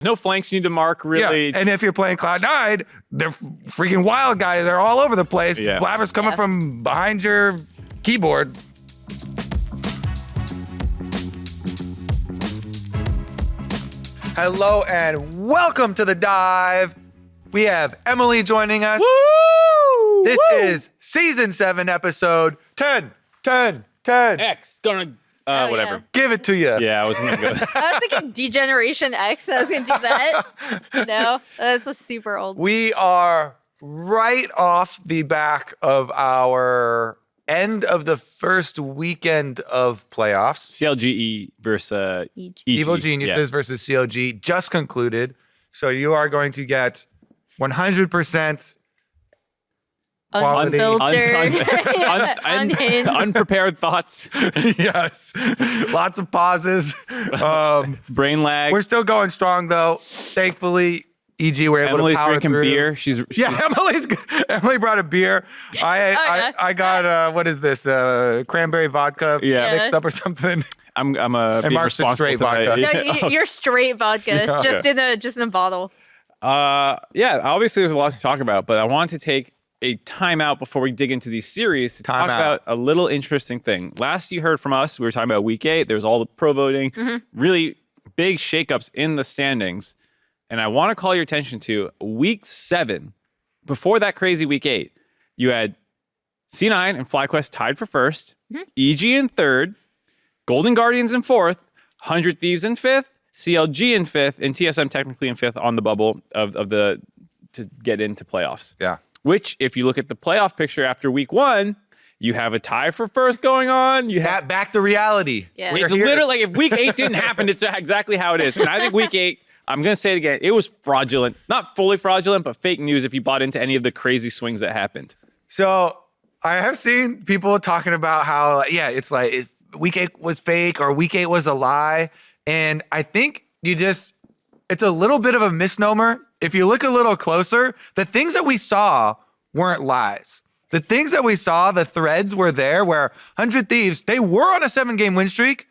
No flanks you need to mark, really. Yeah. And if you're playing Cloud9, they're freaking wild guys. They're all over the place. Yeah. Blabbers coming from behind your keyboard. Hello and welcome to The Dive. We have Emily joining us. Woo! This is season 7, episode 10. X, whatever. Yeah. Give it to you. Yeah, I was going to go. I was thinking Degeneration X. I was going to do that. No, that's a super old. We are right off the back of our end of the first weekend of playoffs. CLGE versus EG. Evil Geniuses versus CLG just concluded. So you are going to get 100% quality. Unfiltered. Unhinged. Unprepared thoughts. Yes. Lots of pauses. Brain lag. We're still going strong, though. Thankfully, EG were able Emily's to power drinking through. beer. Emily brought a beer. I got what is this? Cranberry vodka mixed up or something. I'm a And Mark's just straight vodka. No, you're straight vodka, just in a bottle. Obviously there's a lot to talk about, but I want to take a time out before we dig into these series to talk about a little interesting thing. Last you heard from us, we were talking about week 8. There was all the pro voting, really big shakeups in the standings. And I want to call your attention to week 7. Before that crazy week 8, you had C9 and FlyQuest tied for first, EG in third, Golden Guardians in fourth, 100 Thieves in fifth, CLG in fifth, and TSM technically in fifth on the bubble to get into playoffs. Yeah. Which, if you look at the playoff picture after week 1, you have a tie for first going on. You have Back to reality. Yeah. it's literally like if week 8 didn't happen, it's exactly how it is. And I think week 8, I'm going to say it again, it was fraudulent. Not fully fraudulent, but fake news if you bought into any of the crazy swings that happened. So I have seen people talking about how, it's like week 8 was fake or week 8 was a lie. And I think it's a little bit of a misnomer. If you look a little closer, the things that we saw weren't lies. The things that we saw, the threads were there where 100 Thieves, they were on a 7-game win streak.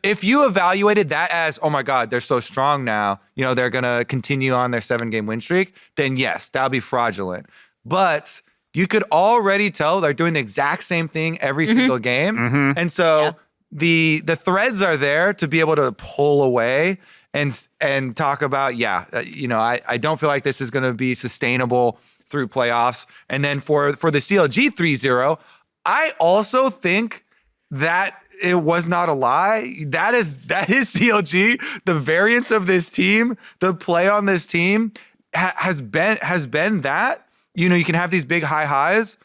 If you evaluated that as, oh my God, they're so strong now, they're going to continue on their 7-game win streak, then yes, that'll be fraudulent. But you could already tell they're doing the exact same thing every single game. And so the threads are there to be able to pull away and talk about, I don't feel like this is going to be sustainable through playoffs. And then for the CLG 3-0, I also think that it was not a lie. That is CLG. The variance of this team, the play on this team has been that. You can have these big high highs,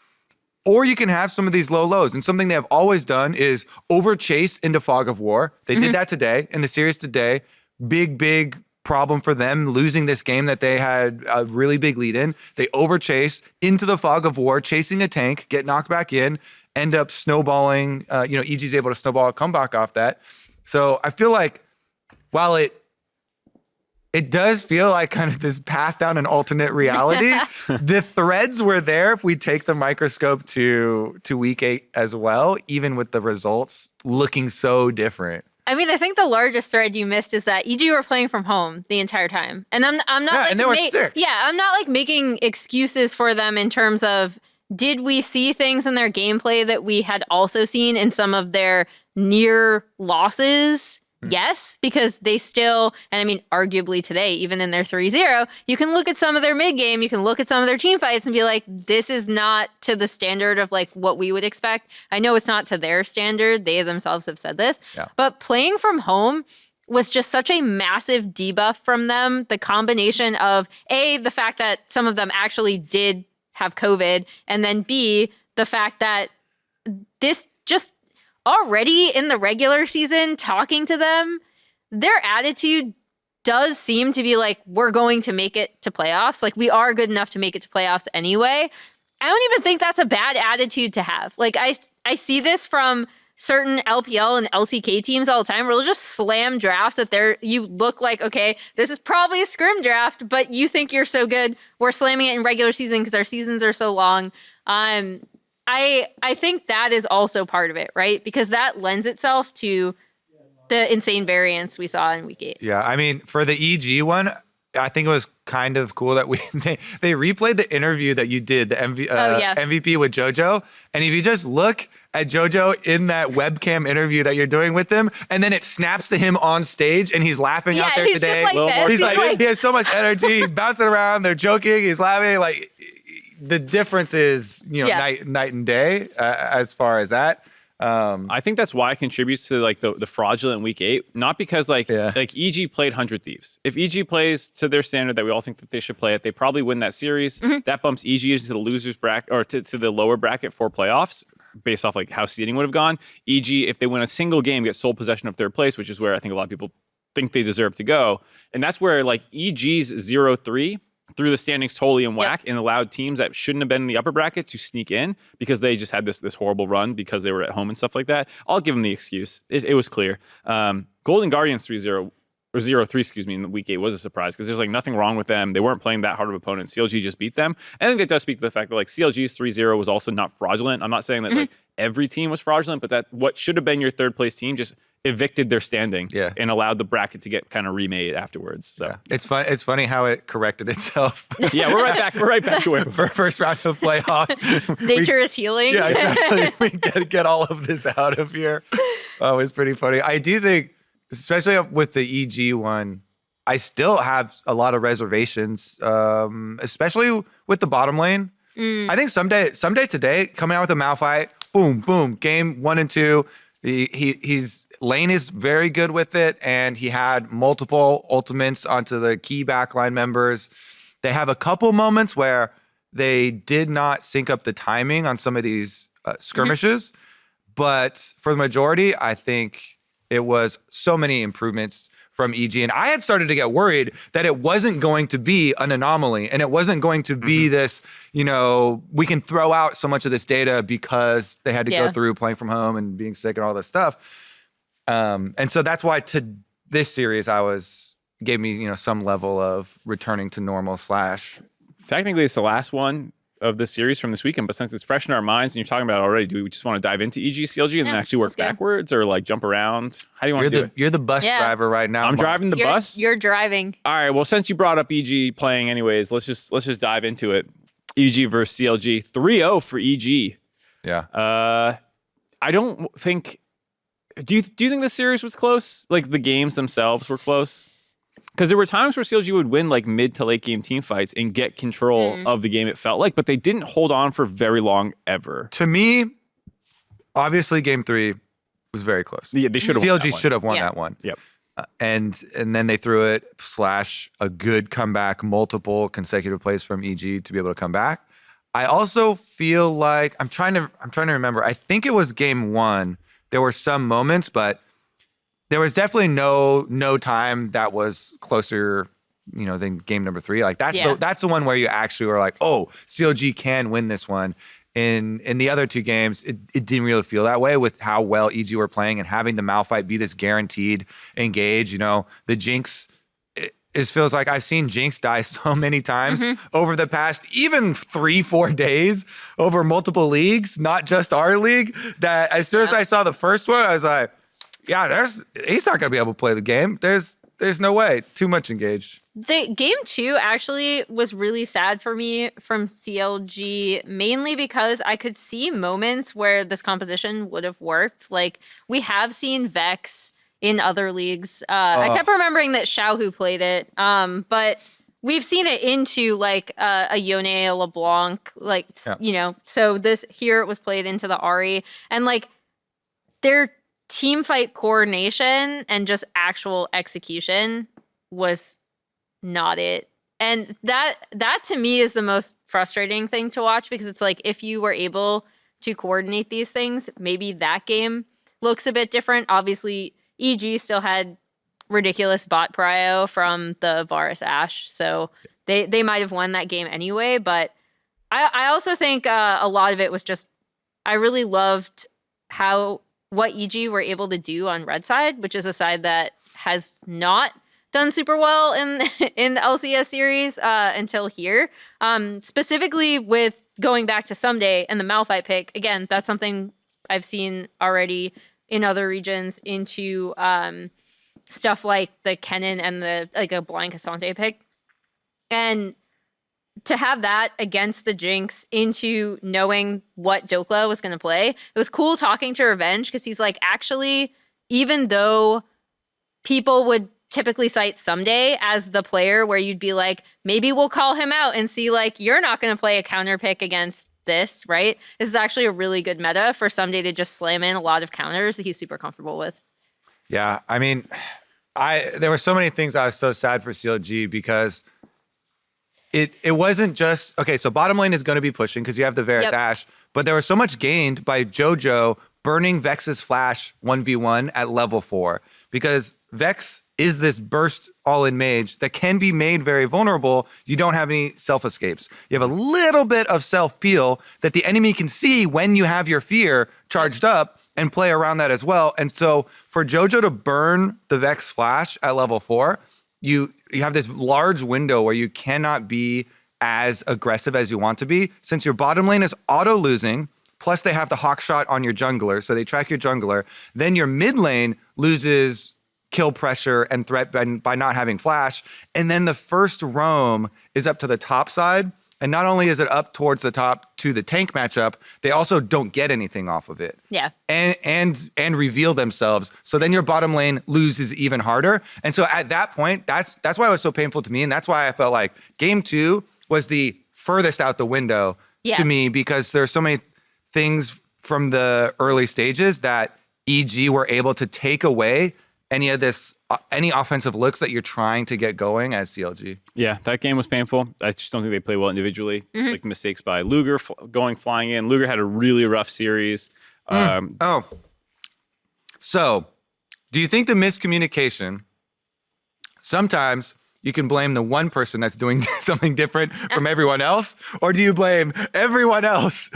or you can have some of these low lows. And something they have always done is over chase into Fog of War. They did that today in the series today. Big problem for them losing this game that they had a really big lead in. They over chase into the Fog of War, chasing a tank, get knocked back in, end up snowballing. EG's able to snowball a comeback off that. So I feel like while it does feel like kind of this path down an alternate reality, the threads were there if we take the microscope to week 8 as well, even with the results looking so different. I mean, I think the largest thread you missed is that EG were playing from home the entire time, and I'm not and they were sick. Yeah, I'm not like making excuses for them in terms of did we see things in their gameplay that we had also seen in some of their near losses? Yes, because they still, and I mean, arguably today, even in their 3-0, you can look at some of their mid game, you can look at some of their team fights and be like, this is not to the standard of like what we would expect. I know it's not to their standard. They themselves have said this, but playing from home was just such a massive debuff from them. The combination of the fact that some of them actually did have COVID, and then B, the fact that this just already in the regular season, talking to them, their attitude does seem to be like, we're going to make it to playoffs. Like, we are good enough to make it to playoffs anyway. I don't even think that's a bad attitude to have. Like, I see this from certain LPL and LCK teams all the time where they'll just slam drafts that you look like, okay, this is probably a scrim draft, but you think you're so good. We're slamming it in regular season because our seasons are so long. I think that is also part of it, right? Because that lends itself to the insane variance we saw in week 8. Yeah, I mean, for the EG one, I think it was kind of cool that they replayed the interview that you did, the MVP with Jojo. And if you just look at Jojo in that webcam interview that you're doing with him, and then it snaps to him on stage and he's laughing out there he's today. Just like he's like, he has so much energy. He's bouncing around. They're joking. He's laughing. Like, the difference is, night and day as far as that. I think that's why it contributes to like the fraudulent week 8, not because like EG played 100 Thieves. If EG plays to their standard that we all think that they should play it, they probably win that series. That bumps EG into the losers bracket or to the lower bracket for playoffs based off like how seeding would have gone. EG, if they win a single game, get sole possession of third place, which is where I think a lot of people think they deserve to go. And that's where like EG's 0-3 threw the standings totally in whack and allowed teams that shouldn't have been in the upper bracket to sneak in because they just had this horrible run because they were at home and stuff like that. I'll give them the excuse. It was clear. Golden Guardians 3-0 or 0-3, excuse me, in week 8 was a surprise because there's like nothing wrong with them. They weren't playing that hard of opponent. CLG just beat them. I think it does speak to the fact that like CLG's 3-0 was also not fraudulent. I'm not saying that like every team was fraudulent, but that what should have been your third place team just evicted their standing and allowed the bracket to get kind of remade afterwards. So it's fun. It's funny how it corrected itself. Yeah, we're right back. We're right back to where we were. First round of the playoffs. Nature is healing. Yeah, exactly. We get all of this out of here. Oh, it's pretty funny. I do think, especially with the EG one, I still have a lot of reservations, especially with the bottom lane. I think someday today, coming out with a Malphite, boom, boom, game 1 and 2. He's lane is very good with it, and he had multiple ultimates onto the key backline members. They have a couple moments where they did not sync up the timing on some of these skirmishes, but for the majority, I think it was so many improvements from EG. And I had started to get worried that it wasn't going to be an anomaly and it wasn't going to be this, we can throw out so much of this data because they had to go through playing from home and being sick and all this stuff. And so that's why to this series, gave me, some level of returning to normal / Technically, it's the last one of the series from this weekend, but since it's fresh in our minds and you're talking about it already, do we just want to dive into EG CLG and then actually work backwards or like jump around? How do you want to do it? You're the bus driver right now. I'm driving the bus. You're driving. All right. Well, since you brought up EG playing anyways, let's just dive into it. EG versus CLG, 3-0 for EG. Yeah. I don't think. Do you think the series was close? Like the games themselves were close? Because there were times where CLG would win like mid to late game team fights and get control of the game, it felt like, but they didn't hold on for very long ever. To me, obviously game 3 was very close. Yeah, they should have CLG should have won that one. Yep. And then they threw it / a good comeback, multiple consecutive plays from EG to be able to come back. I also feel like I'm trying to remember. I think it was game 1. There were some moments, but there was definitely no time that was closer, than game number 3. Like that's the one where you actually were like, oh, CLG can win this one. In the other 2 games, it didn't really feel that way with how well EG were playing and having the Malphite be this guaranteed engage. The Jinx, it feels like I've seen Jinx die so many times over the past even 3-4 days over multiple leagues, not just our league, that as soon as I saw the first one, I was like, yeah, he's not going to be able to play the game. There's no way. Too much engaged. The game 2 actually was really sad for me from CLG, mainly because I could see moments where this composition would have worked. Like we have seen Vex in other leagues. I kept remembering that Xiaohu played it, but we've seen it into like a Yone, a LeBlanc, so this here it was played into the Ahri, and like their team fight coordination and just actual execution was not it. And that to me is the most frustrating thing to watch, because it's like if you were able to coordinate these things, maybe that game looks a bit different. Obviously, EG still had ridiculous bot prio from the Varus Ashe, so they might have won that game anyway. But I also think a lot of it was just I really loved what EG were able to do on red side, which is a side that has not done super well in the LCS series until here. Specifically with going back to Someday and the Malphite pick, again, that's something I've seen already in other regions into stuff like the Kennen and the like a blind Cassante pick. And to have that against the Jinx into knowing what Dokla was going to play, it was cool talking to Revenge because he's like, actually, even though people would typically cite Someday as the player where you'd be like, maybe we'll call him out and see like, you're not going to play a counter pick against this, right? This is actually a really good meta for Someday to just slam in a lot of counters that he's super comfortable with. Yeah, I mean, there were so many things I was so sad for CLG because it wasn't just, okay, so bottom lane is going to be pushing because you have the Varus Ashe, but there was so much gained by Jojo burning Vex's flash 1v1 at level 4 because Vex is this burst all-in mage that can be made very vulnerable. You don't have any self-escapes. You have a little bit of self-peel that the enemy can see when you have your fear charged up and play around that as well. And so for Jojo to burn the Vex flash at level 4, you have this large window where you cannot be as aggressive as you want to be. Since your bottom lane is auto-losing, plus they have the hawk shot on your jungler, so they track your jungler, then your mid lane loses kill pressure and threat by not having flash. And then the first roam is up to the top side. And not only is it up towards the top to the tank matchup, they also don't get anything off of it. Yeah. And reveal themselves. So then your bottom lane loses even harder. And so at that point, that's why it was so painful to me. And that's why I felt like game 2 was the furthest out the window to me, because there's so many things from the early stages that EG were able to take away any offensive looks that you're trying to get going as CLG. Yeah, that game was painful. I just don't think they play well individually. Like the mistakes by Luger flying in. Luger had a really rough series. So do you think the miscommunication, sometimes you can blame the one person that's doing something different from everyone else, or do you blame everyone else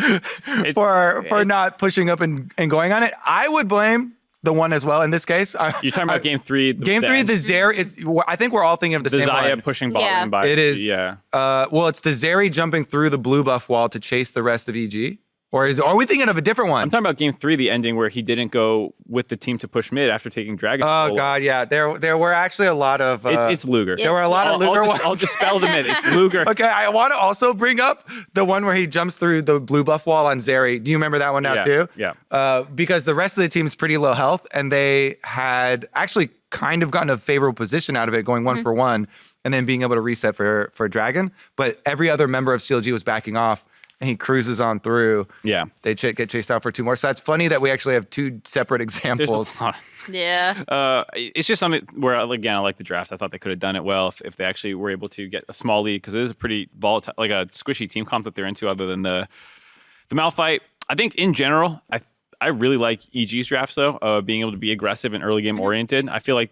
for not pushing up and going on it? I would blame the one as well in this case. You're talking about game 3. Game 3, the Zeri. I think we're all thinking of the same Xayah line. pushing bot lane by. It is. Yeah. Well, it's the Zeri jumping through the blue buff wall to chase the rest of EG. Or are we thinking of a different one? I'm talking about game 3, the ending where he didn't go with the team to push mid after taking Dragon. Oh God, yeah. There were actually a lot of. It's Luger. There were a lot of Luger ones. I'll dispel the myth. It's Luger. Okay, I want to also bring up the one where he jumps through the blue buff wall on Zeri. Do you remember that one now too? Yeah. Because the rest of the team is pretty low health, and they had actually kind of gotten a favorable position out of it, going 1 for 1, and then being able to reset for Dragon. But every other member of CLG was backing off. And he cruises on through. Yeah. They get chased out for 2 more. So it's funny that we actually have 2 separate examples. Yeah. It's just something where, again, I like the draft. I thought they could have done it well if they actually were able to get a small lead, because it is a pretty volatile, like a squishy team comp that they're into, other than the Malphite. I think in general, I really like EG's drafts, though, being able to be aggressive and early game oriented. I feel like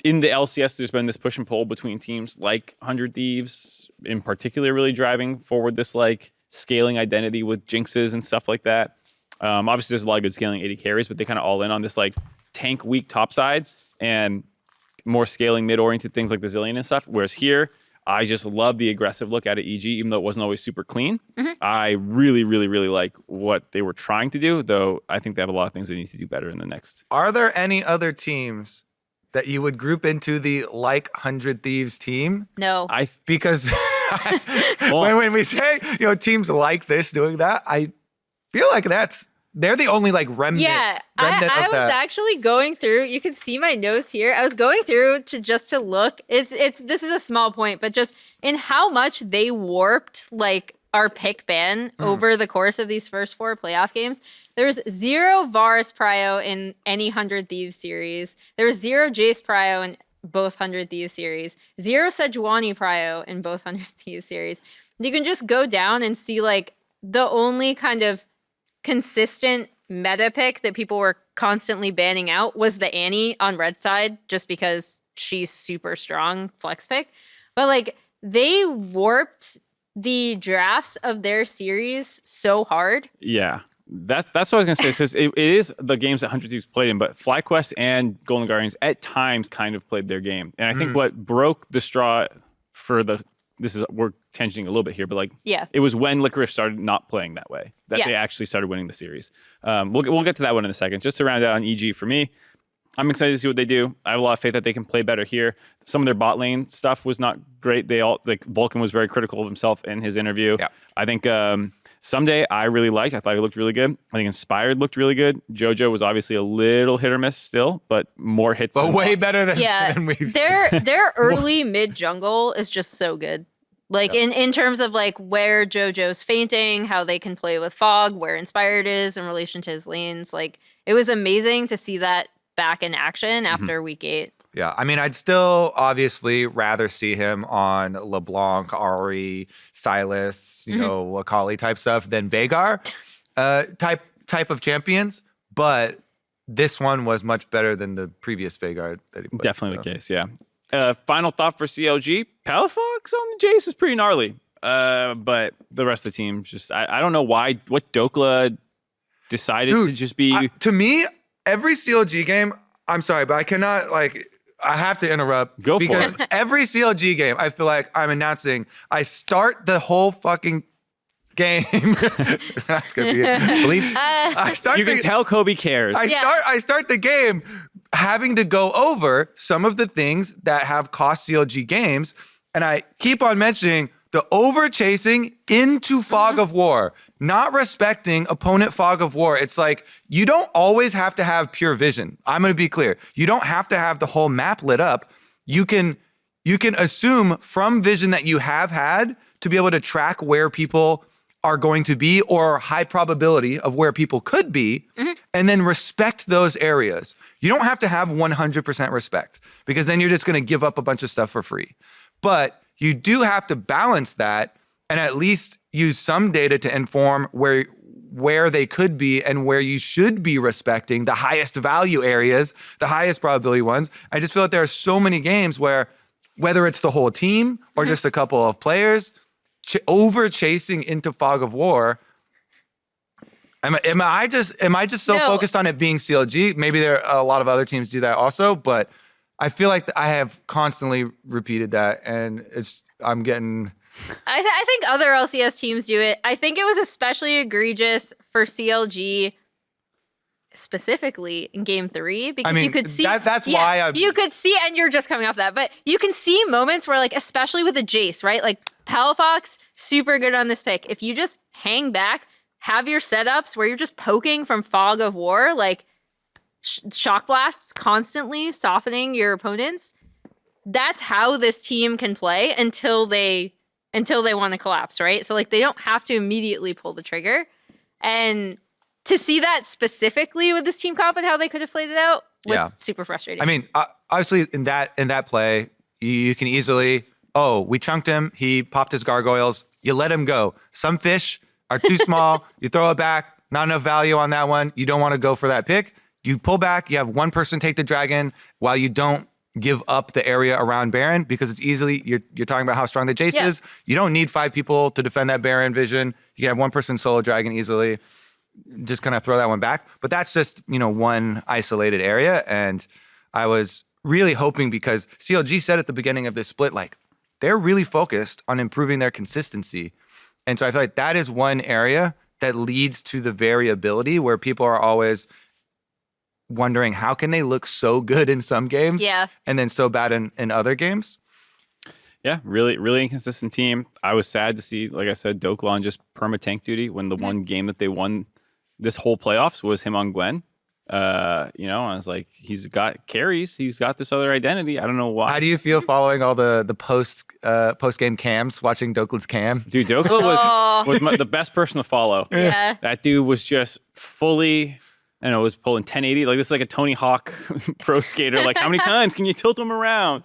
in the LCS, there's been this push and pull between teams like 100 Thieves, in particular, really driving forward this like scaling identity with Jinxes and stuff like that. Obviously, there's a lot of good scaling 80 carries, but they kind of all in on this like tank weak top side and more scaling mid-oriented things like the Zillion and stuff. Whereas here, I just love the aggressive look out of EG, even though it wasn't always super clean. I really, really, really like what they were trying to do, though I think they have a lot of things they need to do better in the next. Are there any other teams that you would group into the like 100 Thieves team? No. Because when we say, teams like this doing that, I feel like they're the only like remnant. Yeah, I was actually going through. You can see my notes here. I was going through to look. This is a small point, but just in how much they warped like our pick ban over the course of these first 4 playoff games. There was 0 Varus Prio in any 100 Thieves series. There was 0 Jace Prio in both 100 Thieves series. 0 Sejuani Prio in both 100 Thieves series. You can just go down and see like the only kind of consistent meta pick that people were constantly banning out was the Annie on red side, just because she's super strong flex pick. But like they warped the drafts of their series so hard. Yeah. That's what I was going to say, because it is the games that 100 Thieves played in, but FlyQuest and Golden Guardians at times kind of played their game. And I think what broke the straw for the we're tanging a little bit here, but like, Yeah. it was when Licorice started not playing that way that they actually started winning the series. We'll get to that one in a second. Just to round out on EG for me, I'm excited to see what they do. I have a lot of faith that they can play better here. Some of their bot lane stuff was not great. Vulcan was very critical of himself in his interview. Yeah. I think Someday I really liked. I thought he looked really good. I think Inspired looked really good. Jojo was obviously a little hit or miss still, but more hits. But way better than we've seen. Their early mid jungle is just so good. Like in terms of like where Jojo's fainting, how they can play with fog, where Inspired is in relation to his lanes. Like it was amazing to see that back in action after week 8. Yeah, I mean, I'd still obviously rather see him on LeBlanc, Ari, Silas, you know, Akali type stuff than Veigar type of champions. But this one was much better than the previous Veigar that he played. Definitely the case, yeah. Final thought for CLG. Palafox on the Jace is pretty gnarly. But the rest of the team just, I don't know what Dokla decided to just be. To me, every CLG game, I'm sorry, but I cannot I have to interrupt. Go for because it. Every CLG game, I feel like I'm announcing. I start the whole fucking game. That's gonna be bleeped. You can tell Kobe cares. I start the game having to go over some of the things that have cost CLG games, and I keep on mentioning the over chasing into Fog of War, not respecting opponent Fog of War. It's like you don't always have to have pure vision. I'm going to be clear. You don't have to have the whole map lit up. You can assume from vision that you have had to be able to track where people are going to be or high probability of where people could be, and then respect those areas. You don't have to have 100% respect because then you're just going to give up a bunch of stuff for free. But you do have to balance that and at least use some data to inform where they could be and where you should be respecting the highest value areas, the highest probability ones. I just feel like there are so many games where, whether it's the whole team or just a couple of players, over chasing into Fog of War. Am I just so focused on it being CLG? Maybe there are a lot of other teams do that also, but I feel like I have constantly repeated that, and I'm getting. I think other LCS teams do it. I think it was especially egregious for CLG specifically in Game 3 because you could see that's why you could see, and you're just coming off that, but you can see moments where, like, especially with a Jace, right? Like Palafox, super good on this pick. If you just hang back, have your setups where you're just poking from Fog of War, like shock blasts constantly softening your opponents. That's how this team can play until they want to collapse, right? So like they don't have to immediately pull the trigger. And to see that specifically with this team comp and how they could have played it out was super frustrating. I mean, obviously in that play, you can easily, we chunked him, he popped his gargoyles, you let him go. Some fish are too small, you throw it back, not enough value on that one, you don't want to go for that pick. You pull back, you have one person take the dragon while you don't give up the area around Baron because it's easily, you're talking about how strong the Jace is. You don't need 5 people to defend that Baron vision. You can have one person solo dragon easily. Just kind of throw that one back. But that's just, one isolated area. And I was really hoping because CLG said at the beginning of this split, like, they're really focused on improving their consistency. And so I feel like that is one area that leads to the variability where people are always wondering how can they look so good in some games and then so bad in other games. Yeah, really, really inconsistent team. I was sad to see, like I said, Dokla on just perma tank duty when the one game that they won this whole playoffs was him on Gwen. I was like, he's got carries. He's got this other identity. I don't know why. How do you feel following all the post game cams, watching Dokla's cam? Dude, Dokla was the best person to follow. Yeah. That dude was just fully... I was pulling 1080. Like, this is like a Tony Hawk pro skater. Like, how many times can you tilt him around?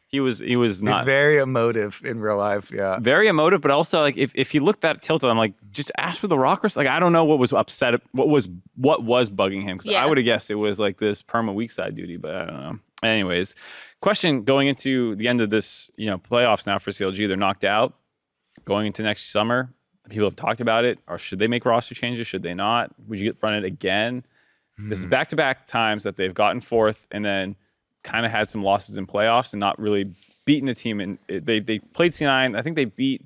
He was not. He's very emotive in real life, yeah. Very emotive, but also, like, if he looked that tilted, I'm like, just ask for the rockers. Like, I don't know what was upset, what was bugging him. Because I would have guessed it was like this perma weak side duty, but I don't know. Anyways, question going into the end of this, playoffs now for CLG. They're knocked out. Going into next summer, people have talked about it. Or should they make roster changes? Should they not? Would you run it again? This is back-to-back times that they've gotten fourth, and then kind of had some losses in playoffs and not really beaten the team. And they played C9. I think they beat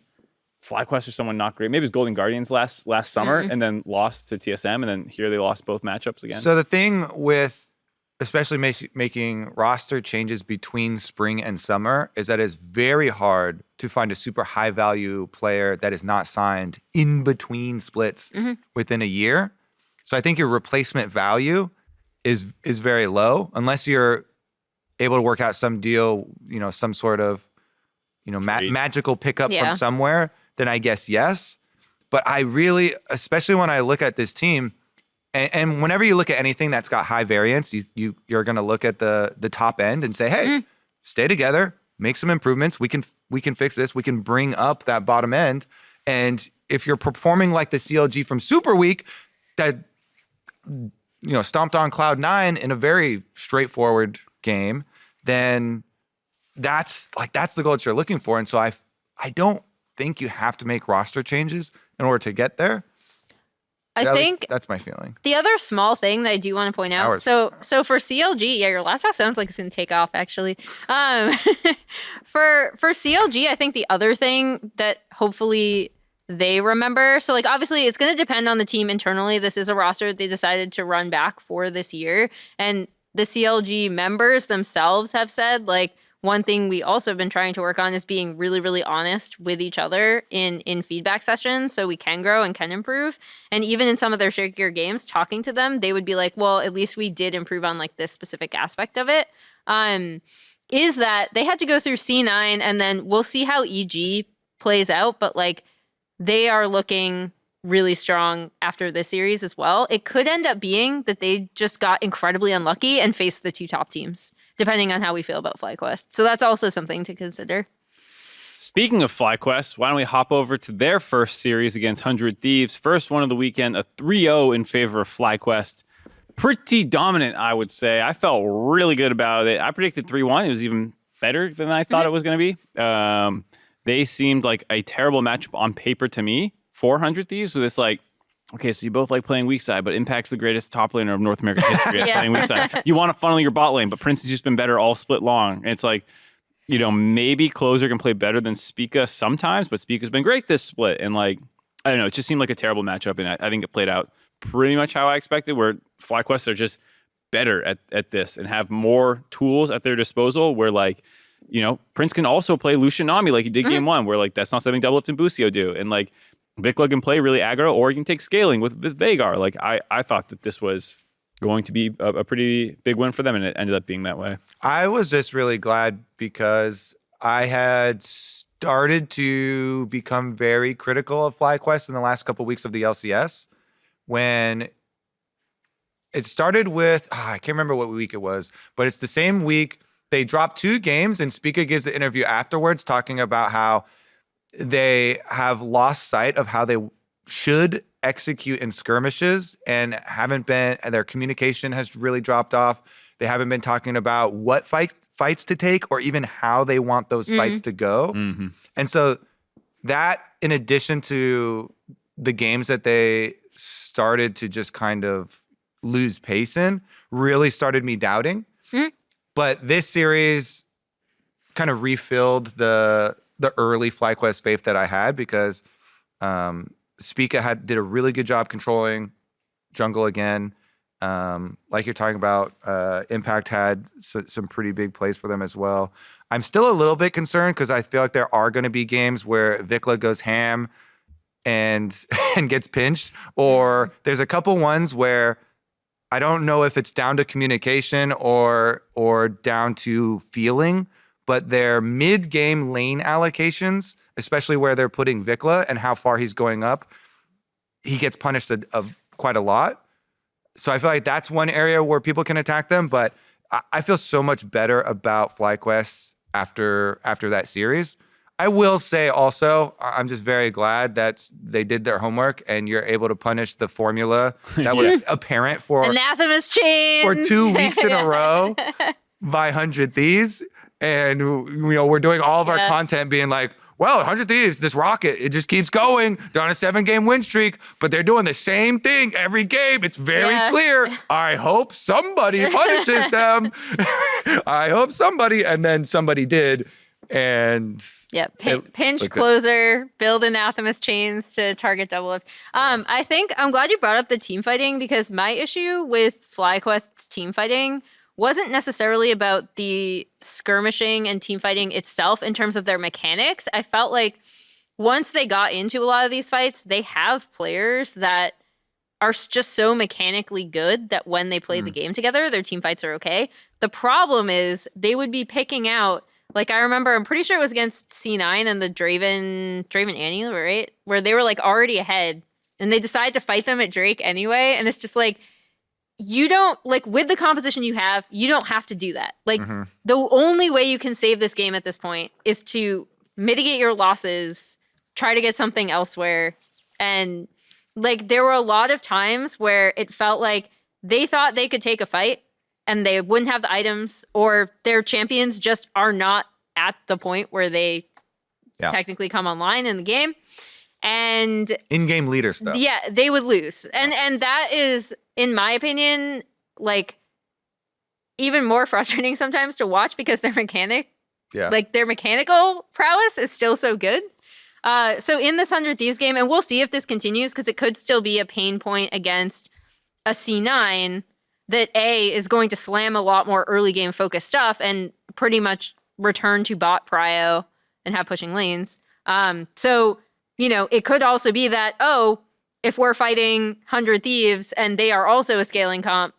FlyQuest or someone not great. Maybe it was Golden Guardians last summer, and then lost to TSM, and then here they lost both matchups again. So the thing with especially making roster changes between spring and summer is that it's very hard to find a super high value player that is not signed in between splits within a year. So I think your replacement value is very low unless you're able to work out some deal, some sort of, magical pickup from somewhere. Then I guess yes. But I really, especially when I look at this team, and whenever you look at anything that's got high variance, you're going to look at the top end and say, hey, stay together, make some improvements. We can fix this. We can bring up that bottom end. And if you're performing like the CLG from Super Week that, stomped on Cloud9 in a very straightforward game, then that's the goal that you're looking for. And so I don't think you have to make roster changes in order to get there. I think that's my feeling. The other small thing that I do want to point out. So for CLG, your laptop sounds like it's gonna take off actually. For CLG, I think the other thing that hopefully they remember. So obviously it's gonna depend on the team internally. This is a roster they decided to run back for this year, and the CLG members themselves have said one thing we also have been trying to work on is being really, really honest with each other in feedback sessions so we can grow and can improve. And even in some of their shakier games, talking to them, they would be like, well, at least we did improve on this specific aspect of it. Is that they had to go through C9 and then we'll see how EG plays out. But they are looking really strong after this series as well. It could end up being that they just got incredibly unlucky and faced the two top teams, depending on how we feel about FlyQuest. So that's also something to consider. Speaking of FlyQuest, why don't we hop over to their first series against 100 Thieves. First one of the weekend, a 3-0 in favor of FlyQuest. Pretty dominant, I would say. I felt really good about it. I predicted 3-1. It was even better than I thought it was going to be. They seemed like a terrible matchup on paper to me. 400 Thieves with this okay, so you both like playing weak side, but Impact's the greatest top laner of North American history at playing weak side. You want to funnel your bot lane, but Prince has just been better all split long. And it's maybe Closer can play better than Spica sometimes, but Spica's been great this split. And I don't know, it just seemed like a terrible matchup. And I think it played out pretty much how I expected, where FlyQuest are just better at this and have more tools at their disposal where Prince can also play Lucian Nami like he did game one, where that's not something Double Lift and Busio do. And Vicla can play really aggro, or he can take scaling with Veigar. I thought that this was going to be a pretty big win for them, and it ended up being that way. I was just really glad because I had started to become very critical of FlyQuest in the last couple of weeks of the LCS when it started with, I can't remember what week it was, but it's the same week they dropped 2 games, and Spica gives the interview afterwards talking about how they have lost sight of how they should execute in skirmishes and their communication has really dropped off. They haven't been talking about what fights to take or even how they want those fights to go. And so that, in addition to the games that they started to just kind of lose pace in, really started me doubting. But this series kind of refilled the early FlyQuest faith that I had because Spica did a really good job controlling jungle again. Like you're talking about, Impact had some pretty big plays for them as well. I'm still a little bit concerned because I feel like there are going to be games where Vicla goes ham and gets pinched, or there's a couple ones where I don't know if it's down to communication or down to feeling, but their mid-game lane allocations, especially where they're putting Vicla and how far he's going up, he gets punished quite a lot. So I feel like that's one area where people can attack them, but I feel so much better about FlyQuest after that series. I will say also, I'm just very glad that they did their homework and you're able to punish the formula that was apparent for Anathema's chains for 2 weeks in a row by 100 Thieves. And we're doing all of our content being like, well, 100 Thieves, this rocket, it just keeps going. They're on a 7-game win streak, but they're doing the same thing every game. It's very clear. I hope somebody punishes them. I hope somebody. And then somebody did. And pinch closer, build anathemas chains to target double lift. I think I'm glad you brought up the team fighting, because my issue with FlyQuest's team fighting wasn't necessarily about the skirmishing and team fighting itself in terms of their mechanics. I felt like once they got into a lot of these fights, they have players that are just so mechanically good that when they play the game together, their team fights are okay. The problem is they would be picking out, like I remember, I'm pretty sure it was against C9 and the Draven Annie, right? Where they were like already ahead and they decided to fight them at Drake anyway. And it's just like, you don't, like, with the composition you have, you don't have to do that. Like, the only way you can save this game at this point is to mitigate your losses, try to get something elsewhere. And, like, there were a lot of times where it felt like they thought they could take a fight and they wouldn't have the items, or their champions just are not at the point where they technically come online in the game. And in-game leader stuff. Yeah, they would lose. And that is, in my opinion, like even more frustrating sometimes to watch, because their their mechanical prowess is still so good. So in this 100 Thieves game, and we'll see if this continues, because it could still be a pain point against a C9 that is going to slam a lot more early game focused stuff and pretty much return to bot prio and have pushing lanes. So, you know, it could also be that, if we're fighting 100 Thieves and they are also a scaling comp,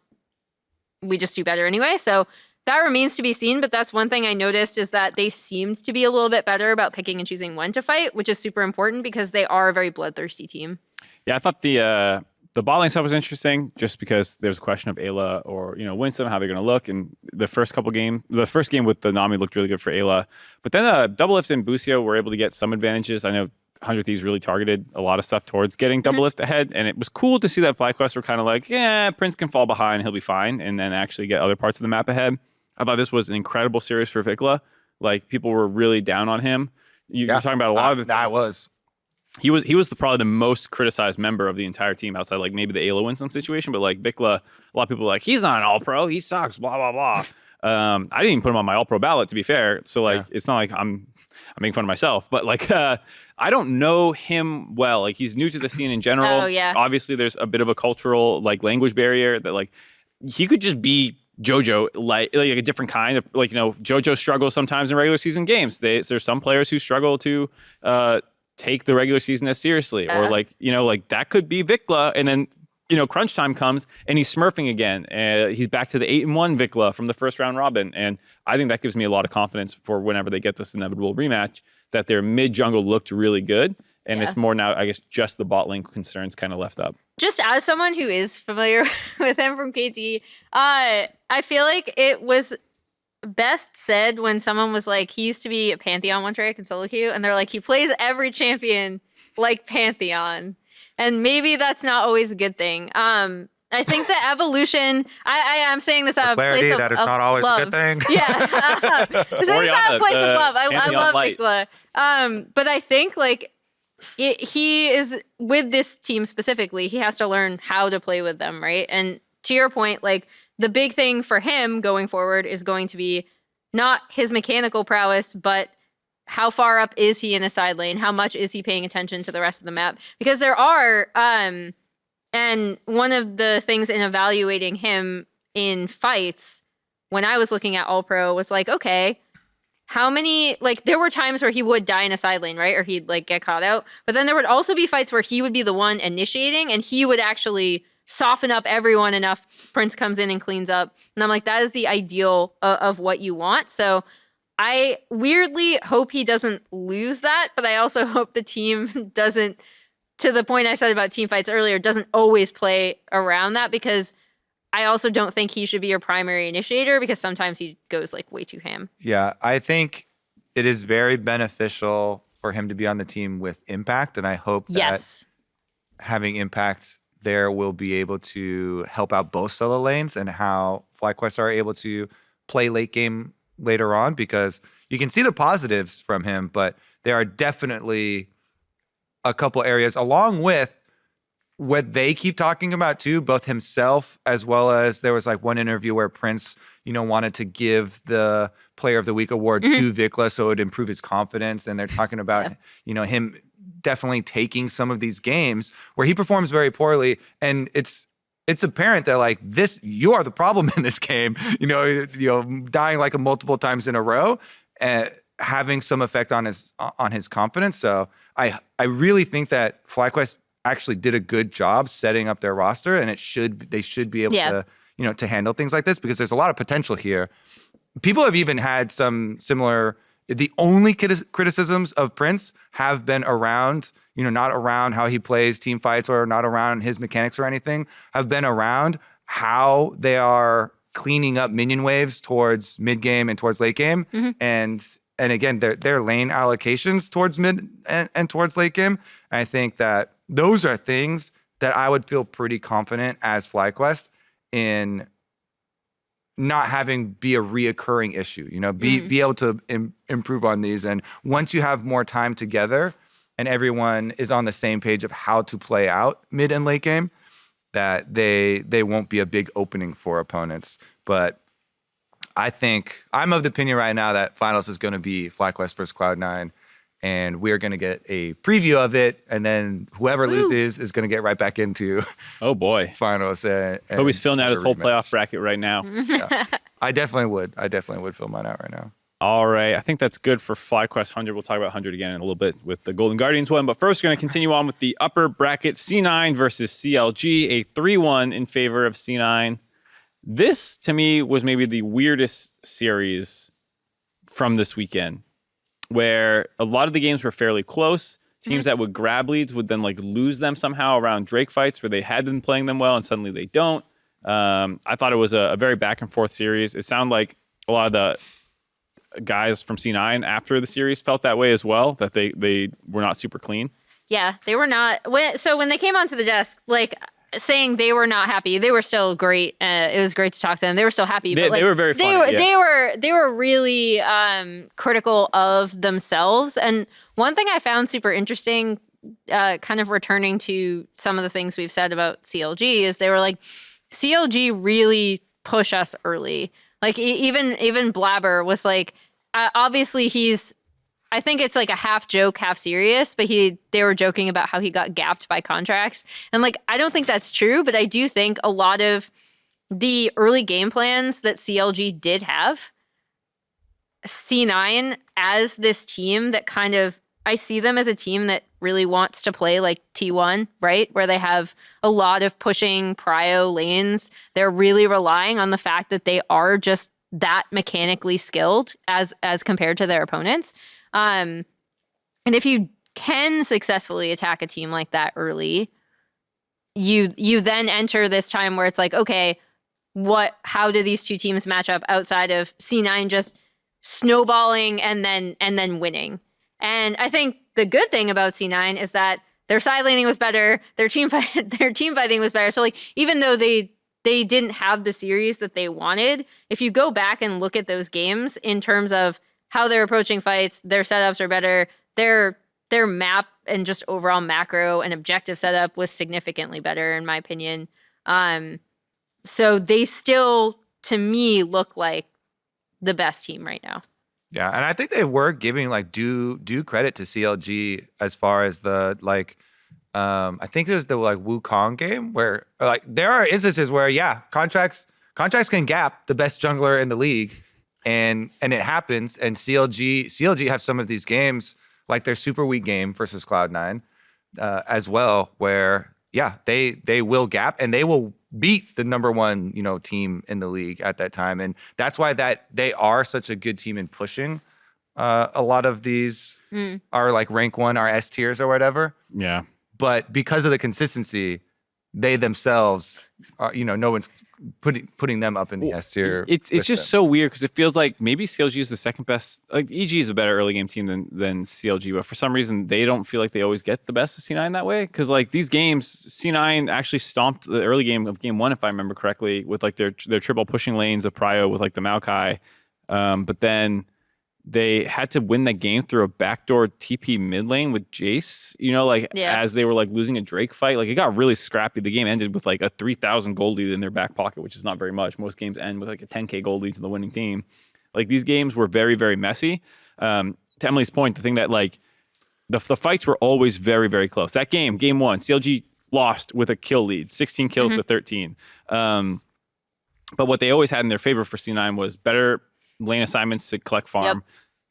we just do better anyway. So that remains to be seen. But that's one thing I noticed, is that they seemed to be a little bit better about picking and choosing when to fight, which is super important because they are a very bloodthirsty team. Yeah, I thought the bot lane stuff was interesting, just because there's a question of Ayla or, Winston, how they're going to look. And the first game with the Nami looked really good for Ayla. But then Double Lift and Busio were able to get some advantages. I know 100 Thieves really targeted a lot of stuff towards getting Double Lift ahead. And it was cool to see that FlyQuest were kind of like, Prince can fall behind, he'll be fine. And then actually get other parts of the map ahead. I thought this was an incredible series for Vicla. Like, people were really down on him. You're talking about a lot of the I was. He was probably the most criticized member of the entire team, outside like maybe the Ayla Winston situation. But like Vicla, a lot of people were like, he's not an all-pro, he sucks, blah, blah, blah. I didn't even put him on my all-pro ballot, to be fair. So like, it's not like I'm making fun of myself, but like, I don't know him well. Like, he's new to the scene in general. Oh, yeah. Obviously, there's a bit of a cultural, like, language barrier that, like, he could just be Jojo, like a different kind of, like, Jojo struggles sometimes in regular season games. There's some players who struggle to take the regular season as seriously, or like, like that could be Vicla, and then crunch time comes and he's smurfing again. He's back to the 8-1 Vicla from the first round robin, and I think that gives me a lot of confidence for whenever they get this inevitable rematch, that their mid jungle looked really good, and it's more now, I guess, just the bot lane concerns kind of left up. Just as someone who is familiar with him from KT, I feel like it was best said when someone was like, he used to be a Pantheon one trick in solo queue, and they're like, he plays every champion like Pantheon. And maybe that's not always a good thing. I think the evolution, I'm saying this out of place of that is not always love. a good thing. Yeah. Saying this out of place of love. I love Vicla. But I think like he is, with this team specifically, he has to learn how to play with them, right? And to your point, like, the big thing for him going forward is going to be not his mechanical prowess, but how far up is he in a side lane? How much is he paying attention to the rest of the map? Because there are, and one of the things in evaluating him in fights, when I was looking at All Pro, was like, okay, how many, like, there were times where he would die in a side lane, right? Or he'd like get caught out. But then there would also be fights where he would be the one initiating, and he would actually soften up everyone enough. Prince comes in and cleans up. And I'm like, that is the ideal of what you want. So I weirdly hope he doesn't lose that, but I also hope the team doesn't, to the point I said about team fights earlier, doesn't always play around that, because I also don't think he should be your primary initiator, because sometimes he goes like way too ham. Yeah, I think it is very beneficial for him to be on the team with Impact, and I hope that having Impact there will be able to help out both solo lanes, and how FlyQuest are able to play late game later on, because you can see the positives from him, but there are definitely a couple areas, along with what they keep talking about too, both himself as well as there was like one interview where Prince, wanted to give the Player of the Week award to Vicla so it would improve his confidence. And they're talking about, him definitely taking some of these games where he performs very poorly. And it's apparent that like you are the problem in this game, dying like multiple times in a row, having some effect on his confidence. So I really think that FlyQuest actually did a good job setting up their roster, and they should be able to, to handle things like this because there's a lot of potential here. People have even had some similar. The only criticisms of Prince have been around, not around how he plays team fights or not around his mechanics or anything, have been around how they are cleaning up minion waves towards mid game and towards late game, and again their lane allocations towards mid and towards late game. And I think that those are things that I would feel pretty confident as FlyQuest in not having be a reoccurring issue, be able to improve on these. And once you have more time together and everyone is on the same page of how to play out mid and late game, that they won't be a big opening for opponents. But I think I'm of the opinion right now that finals is going to be FlyQuest versus Cloud9. And we're going to get a preview of it, and then whoever loses is going to get right back into finals. Kobe's filling out his whole playoff bracket right now. Yeah. I definitely would fill mine out right now. All right. I think that's good for FlyQuest 100. We'll talk about 100 again in a little bit with the Golden Guardians one. But first, we're going to continue on with the upper bracket. C9 versus CLG, a 3-1 in favor of C9. This, to me, was maybe the weirdest series from this weekend, where a lot of the games were fairly close. Teams that would grab leads would then like lose them somehow around Drake fights where they had been playing them well and suddenly they don't. I thought it was a very back and forth series. It sounded like a lot of the guys from C9 after the series felt that way as well, that they were not super clean. Yeah, they were not. So when they came onto the desk, like saying they were not happy, they were still great. It was great to talk to them. They were still happy. But like, they were very funny. They were really critical of themselves. And one thing I found super interesting, kind of returning to some of the things we've said about CLG, is they were like, CLG really push us early. Like even Blabber was like, obviously I think it's like a half joke, half serious, but they were joking about how he got gapped by contracts. And like, I don't think that's true, but I do think a lot of the early game plans that CLG did have, C9 as this team that kind of, I see them as a team that really wants to play like T1, right? Where they have a lot of pushing prio lanes. They're really relying on the fact that they are just that mechanically skilled as compared to their opponents. And if you can successfully attack a team like that early, you then enter this time where it's like, okay, how do these two teams match up outside of C9 just snowballing and then winning? And I think the good thing about C9 is that their side laning was better, their team fighting was better. So like, even though they didn't have the series that they wanted, if you go back and look at those games in terms of how they're approaching fights, their setups are better. Their map and just overall macro and objective setup was significantly better, in my opinion. So they still, to me, look like the best team right now. Yeah, and I think they were giving like due credit to CLG as far as the like. I think it was the like Wukong game where like there are instances where contracts can gap the best jungler in the league. And it happens, and CLG have some of these games, like their super weak game versus Cloud9, as well, where they will gap and they will beat the number one team in the league at that time, and that's why that they are such a good team in pushing. A lot of these are like rank 1, are S tiers or whatever. Yeah, but because of the consistency, they themselves, no one's putting them up in the S tier. It's just so weird because it feels like maybe CLG is the second best. Like EG is a better early game team than CLG, but for some reason they don't feel like they always get the best of C9 that way. Because like these games, C9 actually stomped the early game of game 1, if I remember correctly, with like their triple pushing lanes of prio with like the Maokai, but then they had to win the game through a backdoor TP mid lane with Jace, as they were like losing a Drake fight. Like it got really scrappy. The game ended with like a 3,000 gold lead in their back pocket, which is not very much. Most games end with like a 10K gold lead to the winning team. Like these games were very, very messy. To Emily's point, the thing that like the fights were always very, very close. That game 1, CLG lost with a kill lead, 16 kills to 13. But what they always had in their favor for C9 was better lane assignments to collect farm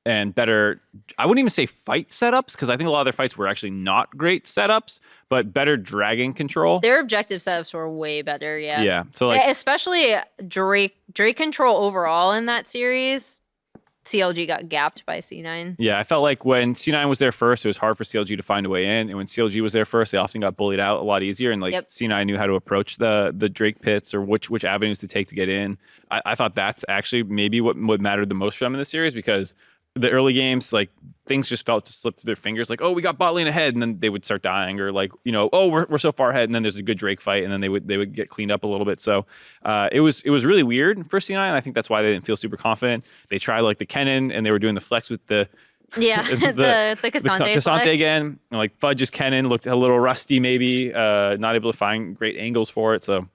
and better, I wouldn't even say fight setups, because I think a lot of their fights were actually not great setups, but better dragon control. Their objective setups were way better, yeah. Yeah. So like, especially Drake control overall in that series. CLG got gapped by C9. Yeah, I felt like when C9 was there first, it was hard for CLG to find a way in. And when CLG was there first, they often got bullied out a lot easier. And like C9 knew how to approach the Drake pits or which avenues to take to get in. I thought that's actually maybe what mattered the most for them in this series, because the early games, like things just felt to slip through their fingers. Like, oh, we got bot lane ahead, and then they would start dying, or like, oh, we're so far ahead, and then there's a good Drake fight, and then they would get cleaned up a little bit. So it was really weird for C9. And I think that's why they didn't feel super confident. They tried like the Kennen, and they were doing the flex with the the Cassante again. And, like Fudge's Kennen looked a little rusty, maybe not able to find great angles for it. So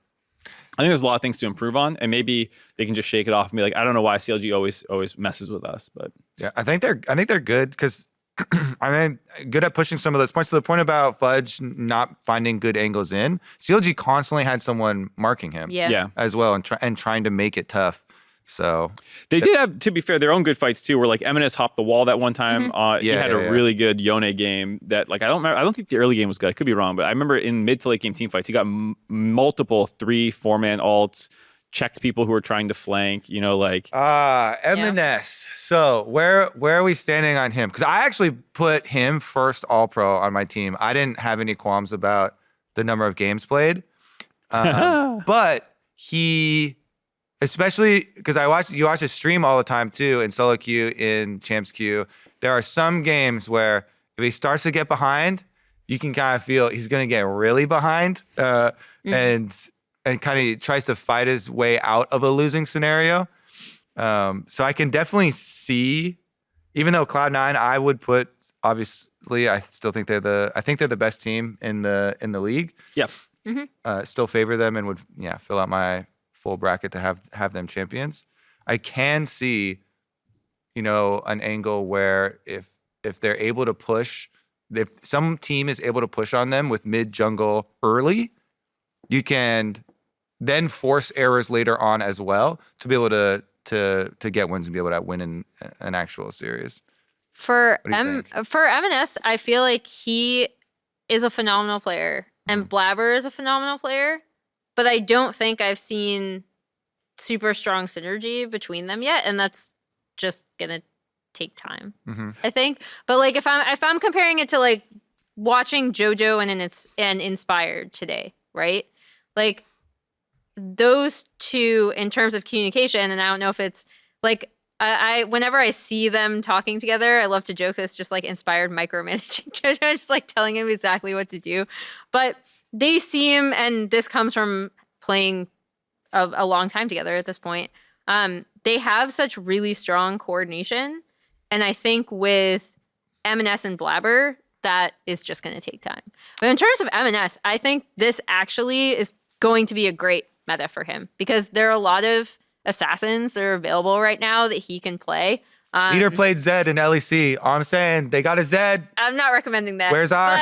I think there's a lot of things to improve on, and maybe they can just shake it off and be like, I don't know why CLG always messes with us, but yeah, I think they're good because good at pushing some of those points. To the point about Fudge not finding good angles in, CLG constantly had someone marking him, as well, and trying to make it tough. So they did have, to be fair, their own good fights too, where like M&S hopped the wall that one time. He had a really good Yone game that like I don't think the early game was good. I could be wrong, but I remember in mid to late game team fights, he got multiple 3-4-man alts, checked people who were trying to flank. M&S. So where are we standing on him? Because I actually put him first All Pro on my team. I didn't have any qualms about the number of games played, but he. Especially because you watch his stream all the time too, in solo queue, in champs queue. There are some games where if he starts to get behind, you can kind of feel he's going to get really behind, and kind of tries to fight his way out of a losing scenario. So I can definitely see, even though Cloud9, I would put, obviously, I still think they're the best team in the league. Yep. Still favor them and would fill out my full bracket to have them champions. I can see, an angle where if they're able to push, if some team is able to push on them with mid jungle early, you can then force errors later on as well to be able to get wins and be able to win in an actual series. For M&S, I feel like he is a phenomenal player, and Blabber is a phenomenal player. But I don't think I've seen super strong synergy between them yet, and that's just gonna take time, I think. But like if I'm comparing it to like watching Jojo and Inspired today, right? Like those two in terms of communication, and I don't know if it's like I whenever I see them talking together, I love to joke that it's just like Inspired micromanaging Jojo, just like telling him exactly what to do. But they seem, and this comes from playing a long time together at this point, they have such really strong coordination. And I think with M&S and Blabber, that is just going to take time. But in terms of M&S, I think this actually is going to be a great meta for him, because there are a lot of assassins that are available right now that he can play. Leader played Zed in LEC. All I'm saying, they got a Zed. I'm not recommending that. Where's our?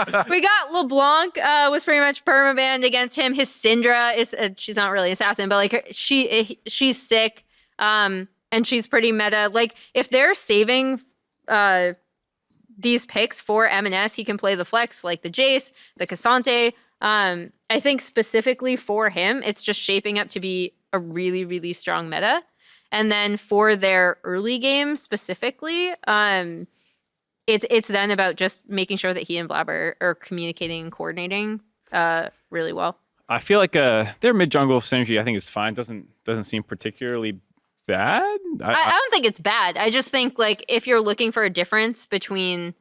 But we got LeBlanc was pretty much permabanned against him. His Syndra is she's not really assassin, but like she's sick, and she's pretty meta. Like if they're saving these picks for M&S, he can play the flex like the Jace, the Cassante. I think specifically for him, it's just shaping up to be a really, really strong meta. And then for their early game specifically, it's then about just making sure that he and Blabber are communicating and coordinating really well. I feel like their mid jungle synergy I think is fine. Doesn't seem particularly bad. I don't think it's bad. I just think like if you're looking for a difference between,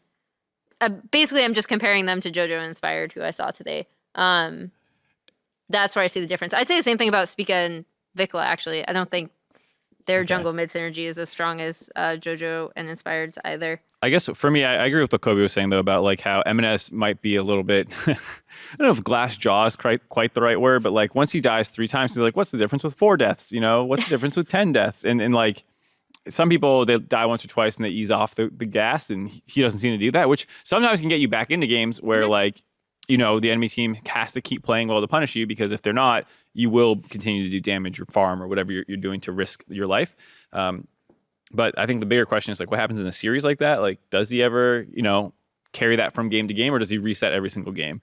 basically I'm just comparing them to Jojo and Inspired, who I saw today. That's where I see the difference. I'd say the same thing about Spica and Vicla. Actually, I don't think their jungle mid synergy is as strong as Jojo and Inspired's either. I guess for me, I agree with what Kobe was saying, though, about like how M&S might be a little bit, I don't know if glass jaw is quite the right word, but like once he dies 3 times, he's like, what's the difference with 4 deaths? You know, what's the difference with 10 deaths? And like some people, they die once or twice and they ease off the gas, and he doesn't seem to do that, which sometimes can get you back into games where like, you know, the enemy team has to keep playing well to punish you, because if they're not, you will continue to do damage or farm or whatever you're doing to risk your life. But I think the bigger question is like, what happens in a series like that? Like, does he ever, you know, carry that from game to game, or does he reset every single game?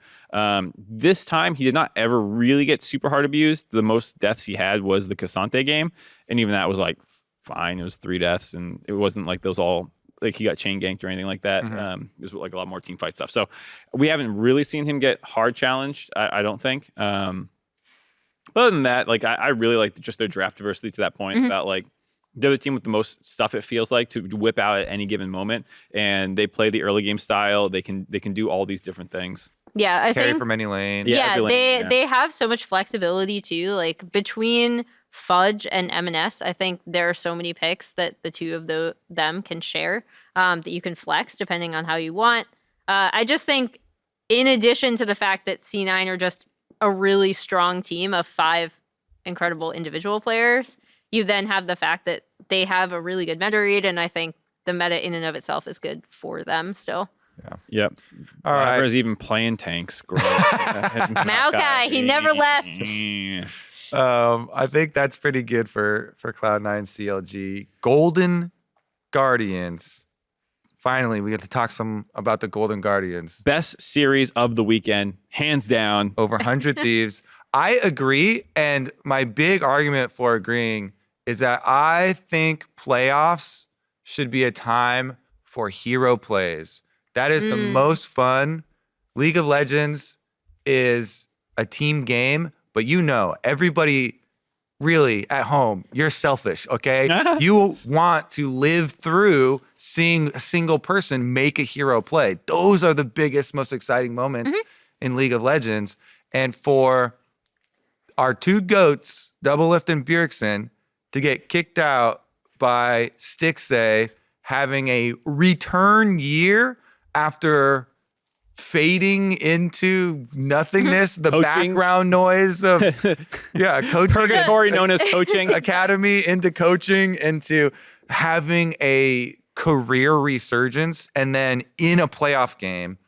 This time, he did not ever really get super hard abused. The most deaths he had was the Cassante game, and even that was like fine. It was 3 deaths, and it wasn't like those all like he got chain ganked or anything like that. It was like a lot more team fight stuff. So we haven't really seen him get hard challenged, I don't think. But other than that, like I really like just their draft diversity to that point about like they're the team with the most stuff, it feels like, to whip out at any given moment, and they play the early game style. They can do all these different things. Yeah, I Carry think from any lane. Yeah, they have so much flexibility too. Like between Fudge and M&S, I think there are so many picks that the two of them can share that you can flex depending on how you want. I just think, in addition to the fact that C9 are just a really strong team of 5 incredible individual players, you then have the fact that they have a really good meta read, and I think the meta in and of itself is good for them still. Yeah. Yep. All right. Is even playing tanks. Maokai, he never left. I think that's pretty good for Cloud9 CLG. Golden Guardians. Finally, we get to talk some about the Golden Guardians. Best series of the weekend, hands down. Over 100 Thieves. I agree, and my big argument for agreeing is that I think playoffs should be a time for hero plays. That is the most fun. League of Legends is a team game, but you know, everybody really at home, you're selfish, okay? You want to live through seeing a single person make a hero play. Those are the biggest, most exciting moments in League of Legends. And for our 2 GOATs, Doublelift and Bjergsen, to get kicked out by Stixxay having a return year after fading into nothingness, the background noise of coaching, purgatory known as coaching, academy into coaching, into having a career resurgence, and then in a playoff game,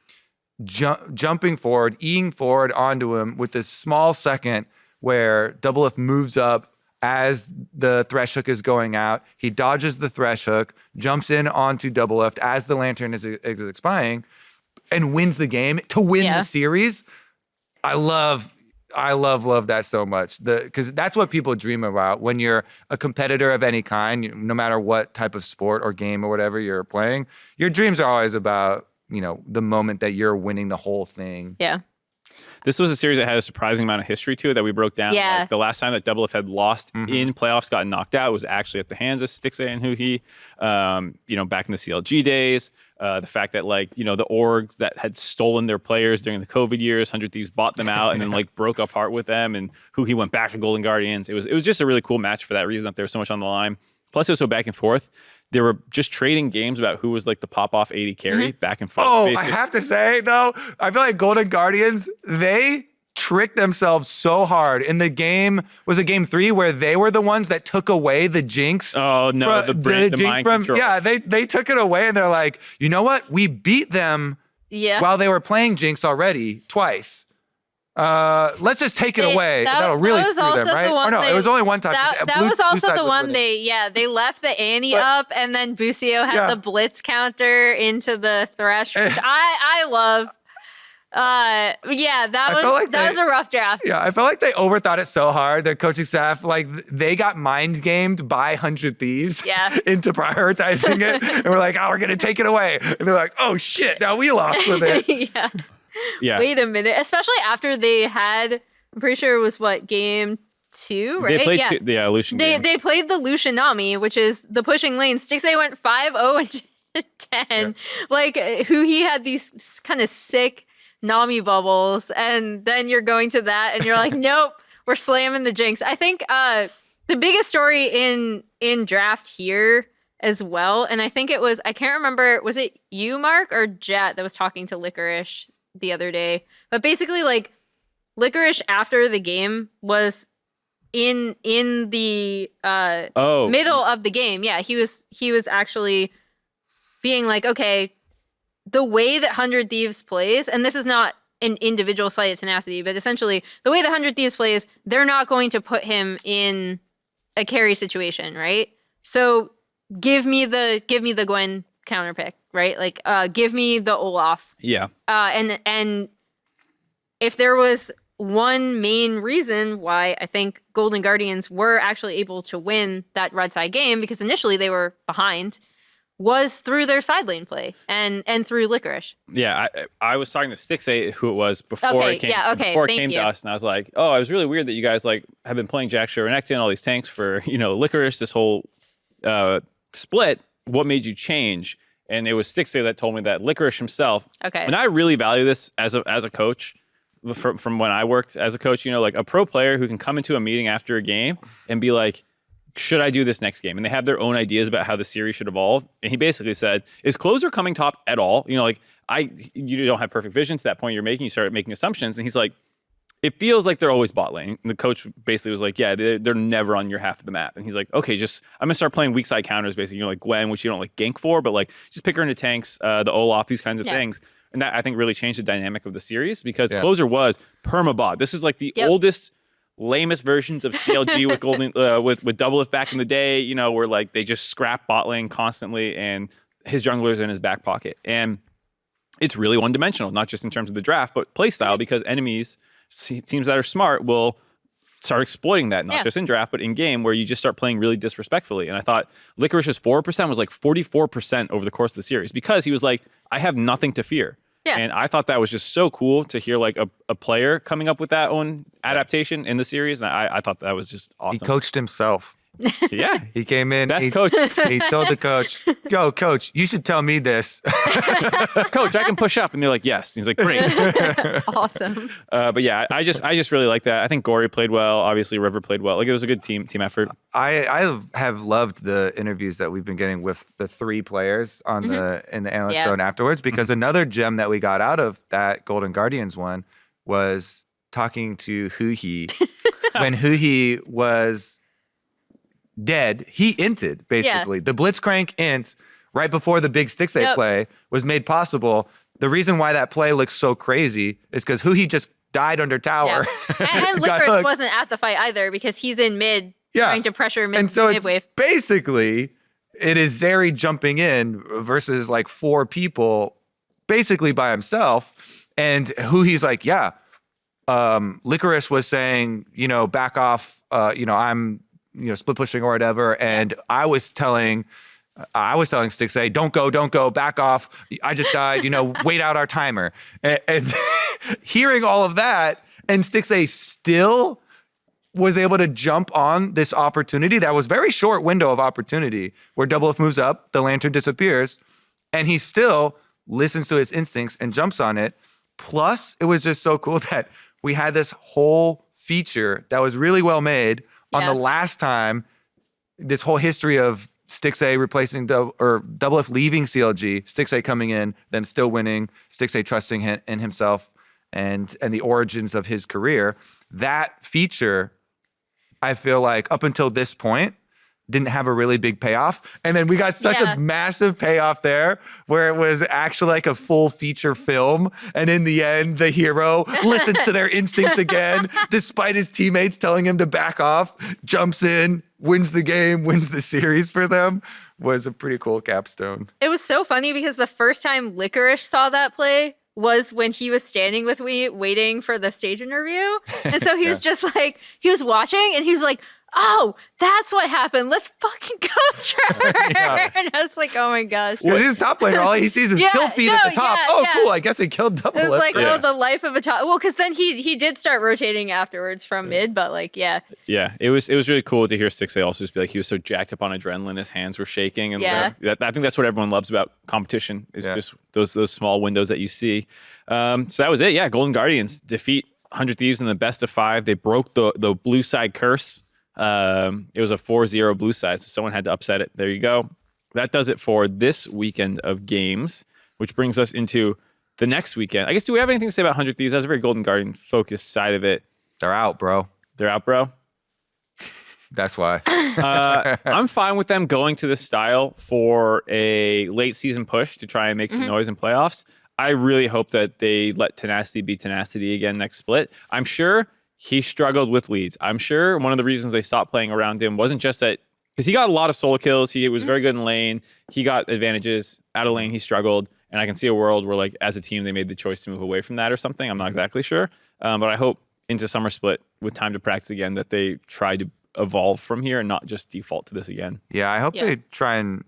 jumping forward, eating forward onto him with this small second where Doublelift moves up as the thresh hook is going out. He dodges the thresh hook, jumps in onto Doublelift as the lantern is expiring, and wins the game to win the series. I love that so much. Because that's what people dream about when you're a competitor of any kind, no matter what type of sport or game or whatever you're playing. Your dreams are always about, you know, the moment that you're winning the whole thing. Yeah. This was a series that had a surprising amount of history to it that we broke down. Yeah. Like the last time that Doublelift had lost in playoffs, got knocked out, was actually at the hands of Stixxay and Huhi, back in the CLG days. The fact that, like, you know, the orgs that had stolen their players during the COVID years, 100 Thieves bought them out and then, like, broke apart with them, and Huhi went back to Golden Guardians. It was just a really cool match for that reason, that there was so much on the line. Plus, it was so back and forth. They were just trading games about who was like the pop-off 80 carry back and forth. Oh, basically. I have to say, though, I feel like Golden Guardians, they tricked themselves so hard. In the game, was it game 3 where they were the ones that took away the jinx? Oh, no, the jinx mind control. Yeah, they took it away, and they're like, you know what? We beat them while they were playing jinx already twice. Let's just take it away. That'll really screw them, right? Or no, it was only one time. That was also the one they left the Annie up, and then Busio had the blitz counter into the thresh, which I love. That was a rough draft. Yeah, I felt like they overthought it so hard. Their coaching staff, like, they got mind gamed by 100 Thieves into prioritizing it. And we're like, oh, we're going to take it away. And they're like, oh, shit, now we lost with it. Yeah. Wait a minute. Especially after they had, I'm pretty sure it was game 2, right? They played Lucian game. They played the Lucian Nami, which is the pushing lane. Stixxay went 5-0 and 10. Yeah. Like, he had these kind of sick Nami bubbles, and then you're going to that and you're like, nope, we're slamming the jinx. I think the biggest story in draft here as well, and I think it was, I can't remember, was it you, Mark, or Jet that was talking to Licorice the other day? But basically, like, Licorice after the game was in the middle of the game. Yeah, he was actually being like, okay, the way that 100 Thieves plays, and this is not an individual slight at Tenacity, but essentially the way the 100 Thieves plays, they're not going to put him in a carry situation, right? So give me the Gwen counter pick, right? Like give me the Olaf. Yeah. And if there was one main reason why I think Golden Guardians were actually able to win that red side game, because initially they were behind, was through their side lane play and through Licorice. Yeah, I was talking to Stixxay, who it was before it came, to us, and I was like, oh, it was really weird that you guys like have been playing Jack Show Renekton, all these tanks for, Licorice, this whole split. What made you change? And it was Stixxay that told me that Licorice himself. Okay. And I really value this as a coach. From when I worked as a coach, like a pro player who can come into a meeting after a game and be like, should I do this next game? And they have their own ideas about how the series should evolve. And he basically said, is closer coming top at all? You don't have perfect vision to that point you're making. You start making assumptions. And he's like, it feels like they're always bot lane. And the coach basically was like, yeah, they're never on your half of the map. And he's like, okay, I'm going to start playing weak side counters, basically, like Gwen, which you don't like gank for, but like just pick her into tanks, the Olaf, these kinds of things. And that, I think, really changed the dynamic of the series because Closer was permabot. This is like the oldest, lamest versions of CLG with Golden with Doublelift back in the day, where like they just scrap bot lane constantly and his jungler's in his back pocket. And it's really one-dimensional, not just in terms of the draft, but play style, because enemies, teams that are smart, will start exploiting that, not just in draft, but in game, where you just start playing really disrespectfully. And I thought Licorice's 4% was like 44% over the course of the series, because he was like, I have nothing to fear. Yeah. And I thought that was just so cool to hear like a player coming up with that own adaptation in the series. And I thought that was just awesome. He coached himself. Yeah. He came in. Best coach. He told the coach, yo, coach, you should tell me this. Coach, I can push up. And they're like, yes. He's like, great. Awesome. But yeah, I just really like that. I think Gory played well. Obviously, River played well. Like, it was a good team effort. I have loved the interviews that we've been getting with the three players on in the analyst show and afterwards, because another gem that we got out of that Golden Guardians one was talking to Huhi. When Huhi was dead, he inted, basically. The Blitzcrank int right before the big Stixxay play was made possible. The reason why that play looks so crazy is because Huhi just died under tower. Yeah. And Licorice wasn't at the fight either, because he's in mid trying to pressure mid, and so mid wave. Basically, it is Zeri jumping in versus like four people basically by himself. And Huhi's like, Licorice was saying, back off, I'm split pushing or whatever. And I was telling Stixxay, don't go, back off. I just died, wait out our timer. And hearing all of that, and Stixxay still was able to jump on this opportunity that was very short window of opportunity where Doublelift moves up, the lantern disappears, and he still listens to his instincts and jumps on it. Plus, it was just so cool that we had this whole feature that was really well made on the last time, this whole history of Stixxay replacing Doublelift leaving CLG, Stixxay coming in, them still winning, Stixxay trusting in himself and the origins of his career. That feature, I feel like up until this point, didn't have a really big payoff. And then we got such a massive payoff there where it was actually like a full feature film. And in the end, the hero listens to their instincts again, despite his teammates telling him to back off, jumps in, wins the game, wins the series for them. Was a pretty cool capstone. It was so funny because the first time Licorice saw that play was when he was standing with me waiting for the stage interview. And so he was just like, he was watching and he was like, oh, that's what happened. Let's fucking go, Trevor. And I was like, oh my gosh. Well, he's top laner. All he sees is kill feed at the top. Cool. I guess he killed Doublelift. It was like, the life of a top. Well, because then he did start rotating afterwards from mid, but like, Yeah, it was really cool to hear Stixxay also just be like, he was so jacked up on adrenaline, his hands were shaking. And I think that's what everyone loves about competition, is just those small windows that you see. So that was it. Yeah, Golden Guardians defeat 100 Thieves in the best of 5. They broke the blue side curse. It was a 4-0 blue side, so someone had to upset it. There you go. That does it for this weekend of games, which brings us into the next weekend. I guess, do we have anything to say about 100 Thieves? That's a very Golden Guardian focused side of it. They're out, bro. They're out, bro. That's why. I'm fine with them going to this style for a late season push to try and make some noise in playoffs. I really hope that they let Tenacity be Tenacity again next split. I'm sure he struggled with leads. I'm sure one of the reasons they stopped playing around him wasn't just that, because he got a lot of solo kills. He was very good in lane. He got advantages. Out of lane, he struggled. And I can see a world where, like, as a team, they made the choice to move away from that or something. I'm not exactly sure. But I hope into summer split with time to practice again that they try to evolve from here and not just default to this again. Yeah, I hope they try and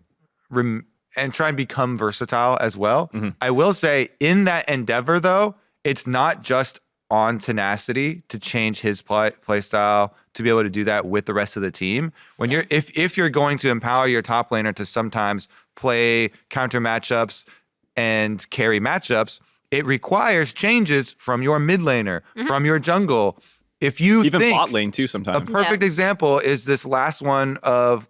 try and become versatile as well. I will say in that endeavor, though, it's not just on Tenacity to change his play style to be able to do that with the rest of the team. When you're if you're going to empower your top laner to sometimes play counter matchups and carry matchups, it requires changes from your mid laner, from your jungle. If you even think bot lane too sometimes. a perfect example is this last one of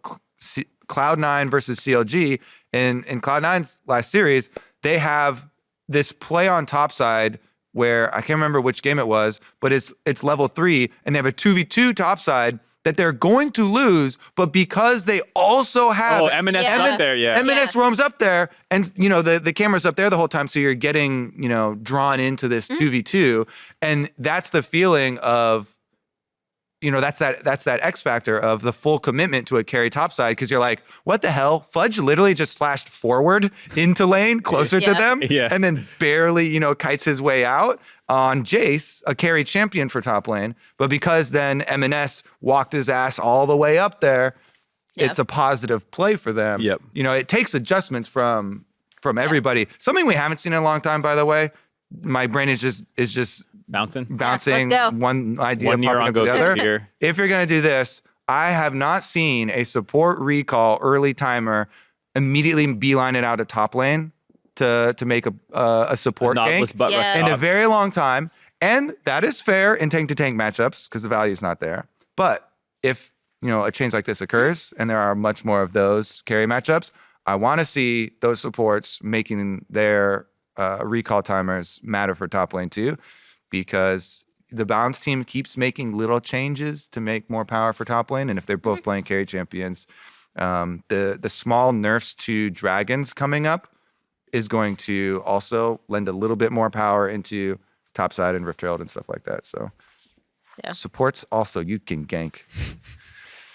Cloud9 versus CLG. In Cloud9's last series, they have this play on top side where I can't remember which game it was, but it's level 3, and they have a 2v2 top side that they're going to lose, but because they also have M&S up there, M&S roams up there, and the camera's up there the whole time, so you're getting drawn into this 2v2, and that's the feeling of that's that X factor of the full commitment to a carry topside, because you're like, what the hell? Fudge literally just slashed forward into lane closer to them, and then barely kites his way out on Jace, a carry champion for top lane. But because then M&S walked his ass all the way up there, it's a positive play for them. It takes adjustments from everybody. Something we haven't seen in a long time, by the way. My brain is just bouncing one idea popping up to the other. If you're going to do this, I have not seen a support recall early timer immediately beeline it out of top lane to make a support gank in a very long time. And that is fair in tank-to-tank matchups because the value is not there. But if a change like this occurs and there are much more of those carry matchups, I want to see those supports making their recall timers matter for top lane too, because the balance team keeps making little changes to make more power for top lane. And if they're both playing carry champions, the small nerfs to dragons coming up is going to also lend a little bit more power into topside and Rift Herald and stuff like that. So supports also, you can gank.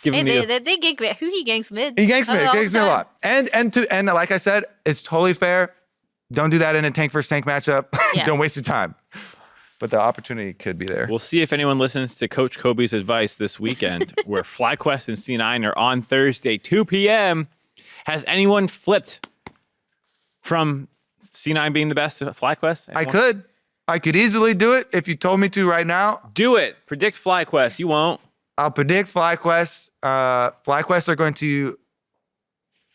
They gank mid. Who he ganks mid? He ganks mid. Ganks mid a lot. And like I said, it's totally fair. Don't do that in a tank versus tank matchup. Don't waste your time. But the opportunity could be there. We'll see if anyone listens to Coach Kobe's advice this weekend, where FlyQuest and C9 are on Thursday, 2 p.m. Has anyone flipped from C9 being the best at FlyQuest? Anyone? I could easily do it if you told me to right now. Do it. Predict FlyQuest. You won't. I'll predict FlyQuest. FlyQuest are going to,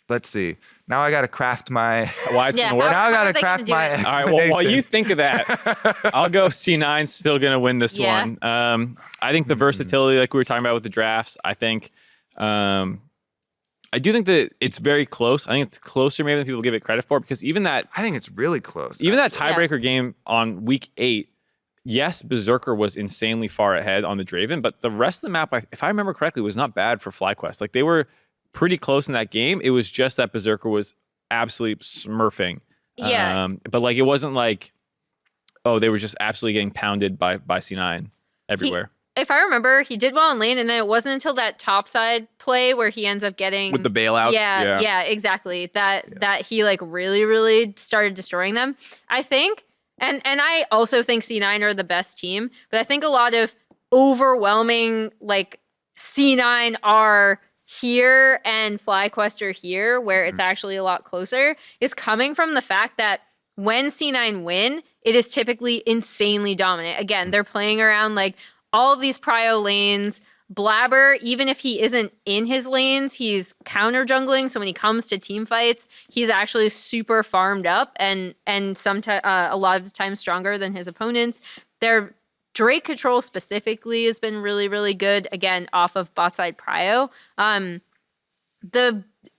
let's see. Now I got to craft my. Why it's gonna work? Now I got to craft my. All right. Well, while you think of that, I'll go C9's still gonna win this one. I think the versatility, like we were talking about with the drafts. I think, I do think that it's very close. I think it's closer maybe than people give it credit for, because even that. I think it's really close. Even that tiebreaker game on week 8. Yes, Berserker was insanely far ahead on the Draven, but the rest of the map, if I remember correctly, was not bad for FlyQuest. Like, they were pretty close in that game. It was just that Berserker was absolutely smurfing. But like, it wasn't like, they were just absolutely getting pounded by C9 everywhere. If I remember, he did well in lane, and then it wasn't until that topside play where he ends up getting with the bailout. Yeah, exactly. That he like really, really started destroying them. I think, and I also think C9 are the best team, but I think a lot of overwhelming like C9 are here and FlyQuest are here, where it's actually a lot closer, is coming from the fact that when C9 win, it is typically insanely dominant. Again, they're playing around like all of these prio lanes. Blabber, even if he isn't in his lanes, he's counter jungling. So when he comes to team fights, he's actually super farmed up and sometimes a lot of the time stronger than his opponents. They're Drake control specifically has been really, really good. Again, off of bot side prio.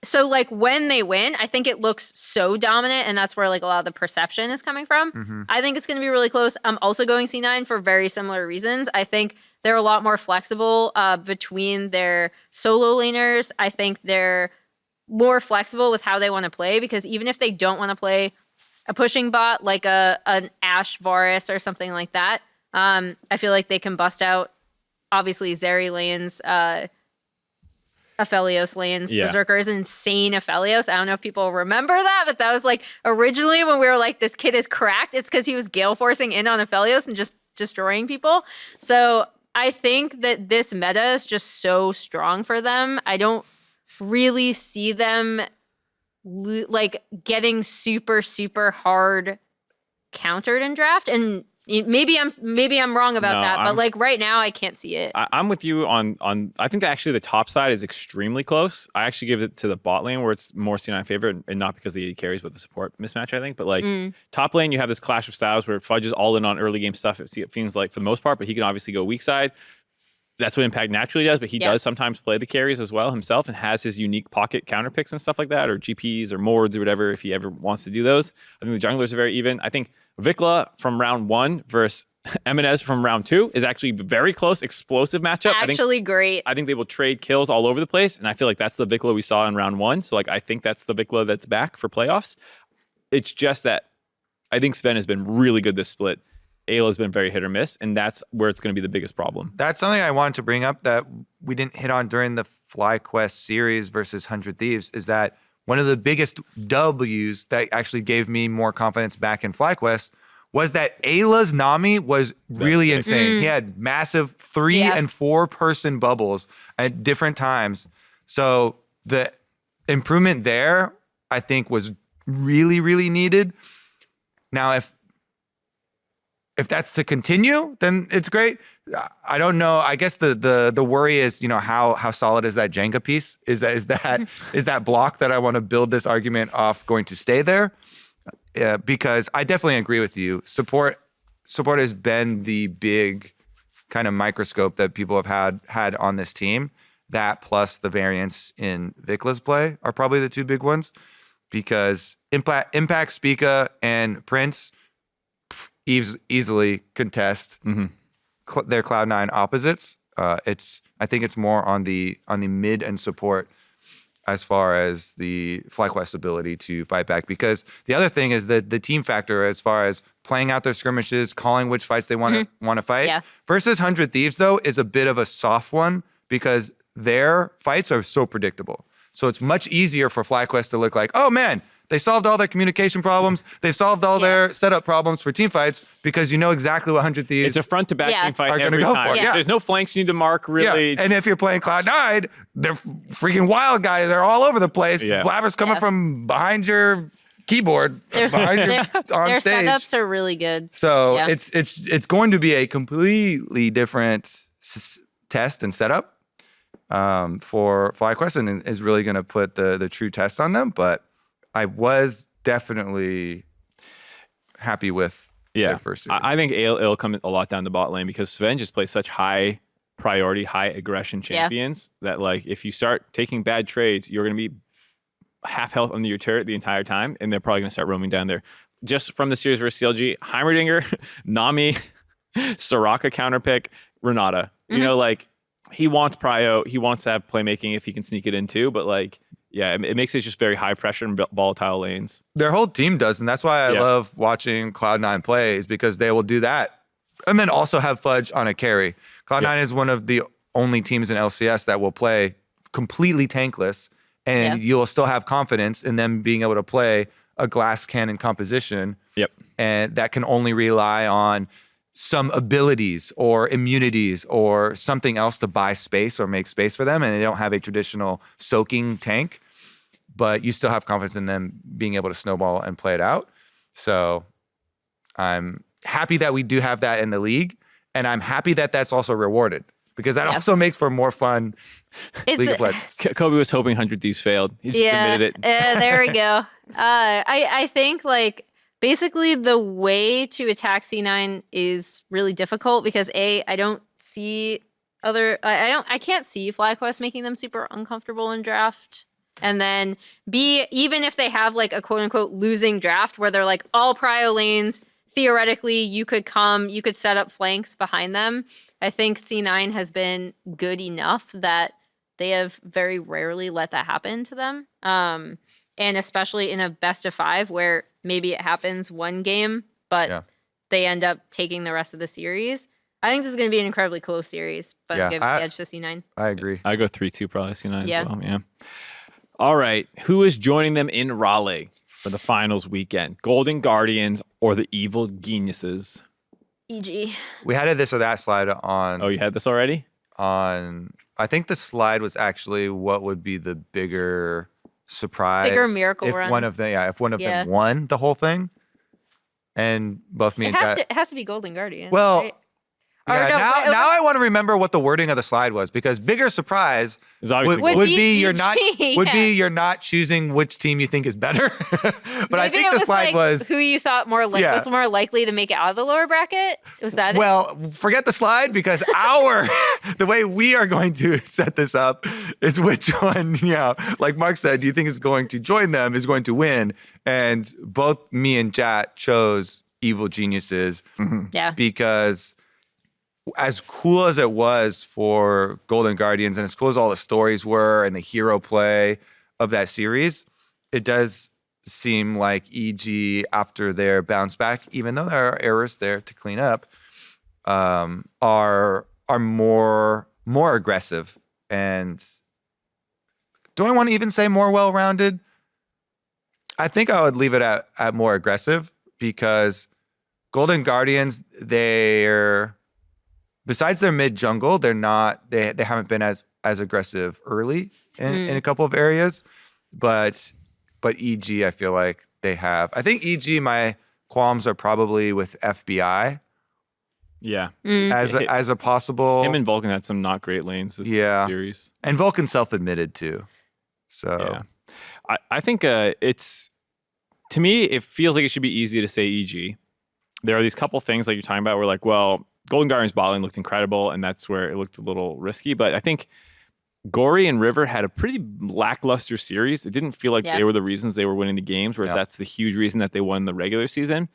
So like when they win, I think it looks so dominant, and that's where like a lot of the perception is coming from. I think it's going to be really close. I'm also going C9 for very similar reasons. I think they're a lot more flexible between their solo laners. I think they're more flexible with how they want to play, because even if they don't want to play a pushing bot like an Ashe Varus or something like that, I feel like they can bust out obviously Zeri lanes, Aphelios lanes. Berserker is insane Aphelios. I don't know if people remember that, but that was like originally when we were like, this kid is cracked. It's because he was gale forcing in on Aphelios and just destroying people. So I think that this meta is just so strong for them. I don't really see them like getting super, super hard countered in draft. And maybe I'm wrong about that, but like right now I can't see it. I'm with you on I think that actually the top side is extremely close. I actually give it to the bot lane where it's more C9 favorite, and not because the AD carries, but the support mismatch, I think. But like top lane, you have this clash of styles where Fudge is all in on early game stuff, it seems like, for the most part, but he can obviously go weak side. That's what Impact naturally does, but he does sometimes play the carries as well himself and has his unique pocket counter picks and stuff like that, or GPs or Mords or whatever, if he ever wants to do those. I think the junglers are very even. I think Vicla from round 1 versus Eminez from round 2 is actually very close, explosive matchup. Great. I think they will trade kills all over the place, and I feel like that's the Vicla we saw in round 1. So like I think that's the Vicla that's back for playoffs. It's just that I think Sven has been really good this split. Ayla has been very hit or miss, and that's where it's going to be the biggest problem. That's something I wanted to bring up that we didn't hit on during the FlyQuest series versus 100 Thieves, is that one of the biggest W's that actually gave me more confidence back in FlyQuest was that Ayla's Nami was really insane. He had massive 3 and 4 person bubbles at different times. So the improvement there, I think, was really, really needed. Now, if that's to continue, then it's great. I don't know. I guess the worry is, how solid is that Jenga piece? Is that block that I want to build this argument off going to stay there? Because I definitely agree with you. Support has been the big kind of microscope that people have had on this team. That plus the variance in Vicla's play are probably the two big ones, because Impact, Spica, and Prince easily contest their Cloud9 opposites. I think it's more on the mid and support as far as the FlyQuest ability to fight back, because the other thing is that the team factor as far as playing out their skirmishes, calling which fights they want to fight. Versus 100 Thieves though is a bit of a soft one, because their fights are so predictable. So it's much easier for FlyQuest to look like, oh man, they solved all their communication problems. They've solved all their setup problems for team fights, because you know exactly what 100 Thieves It's a front to back team fight are every go time. for. There's no flanks you need to mark, really. And if you're playing Cloud9, they're freaking wild guys. They're all over the place. Blabber's coming from behind your keyboard, their on stage. setups are really good. So it's going to be a completely different test and setup for FlyQuest, and is really going to put the true test on them. But I was definitely happy with their first series. I think it'll come a lot down the bot lane, because Sven just plays such high priority, high aggression champions that like if you start taking bad trades, you're going to be half health under your turret the entire time, and they're probably going to start roaming down there. Just from the series versus CLG, Heimerdinger, Nami, Soraka counterpick, Renata. Like he wants prio, he wants to have playmaking if he can sneak it in too, but like it makes it just very high pressure and volatile lanes. Their whole team does, and that's why I love watching Cloud9 play, is because they will do that and then also have Fudge on a carry. Cloud9 is one of the only teams in LCS that will play completely tankless, and you'll still have confidence in them being able to play a glass cannon composition. And that can only rely on some abilities or immunities or something else to buy space or make space for them, and they don't have a traditional soaking tank, but you still have confidence in them being able to snowball and play it out. So I'm happy that we do have that in the league, and I'm happy that that's also rewarded, because that also makes for more fun League of Legends. Kobe was hoping 100 Thieves failed. He just admitted it. There we go. I think like Basically, the way to attack C9 is really difficult because I don't see I can't see FlyQuest making them super uncomfortable in draft. And then B, even if they have like a quote unquote losing draft where they're like all prio lanes, theoretically you could set up flanks behind them. I think C9 has been good enough that they have very rarely let that happen to them. And especially in a best of 5 where maybe it happens one game, but they end up taking the rest of the series. I think this is going to be an incredibly close series, but I'm giving the edge to C9. I agree. I go 3-2 probably C9 Yeah. as well. Yeah. All right. Who is joining them in Raleigh for the finals weekend? Golden Guardians or the Evil Geniuses? EG. We had a this or that slide on. Oh, you had this already? I think the slide was actually what would be the bigger surprise, bigger miracle if run. One of them won the whole thing, and both me and Kat. It has to be Golden Guardian. Well, right? yeah. Now I want to remember what the wording of the slide was because bigger surprise would be you're not choosing which team you think is better. But maybe I think the slide was who you thought was more likely to make it out of the lower bracket. Was that Well, forget the slide because the way we are going to set this up is which one, like Mark said, do you think is going to join them, is going to win? And both me and Jat chose Evil Geniuses because as cool as it was for Golden Guardians and as cool as all the stories were and the hero play of that series, it does seem like EG, after their bounce back, even though there are errors there to clean up, are more aggressive. And do I want to even say more well-rounded? I think I would leave it at more aggressive because Golden Guardians, besides their mid jungle, they haven't been as aggressive early in a couple of areas, but EG, I feel like they have. I think EG, my qualms are probably with FBI. Yeah. As a possible. Him and Vulcan had some not great lanes this series. And Vulcan self-admitted too. So yeah. I think to me, it feels like it should be easy to say EG. There are these couple things like you're talking about where like, well, Golden Guardians bot lane looked incredible, and that's where it looked a little risky. But I think Gory and River had a pretty lackluster series. It didn't feel like they were the reasons they were winning the games, whereas that's the huge reason that they won the regular season.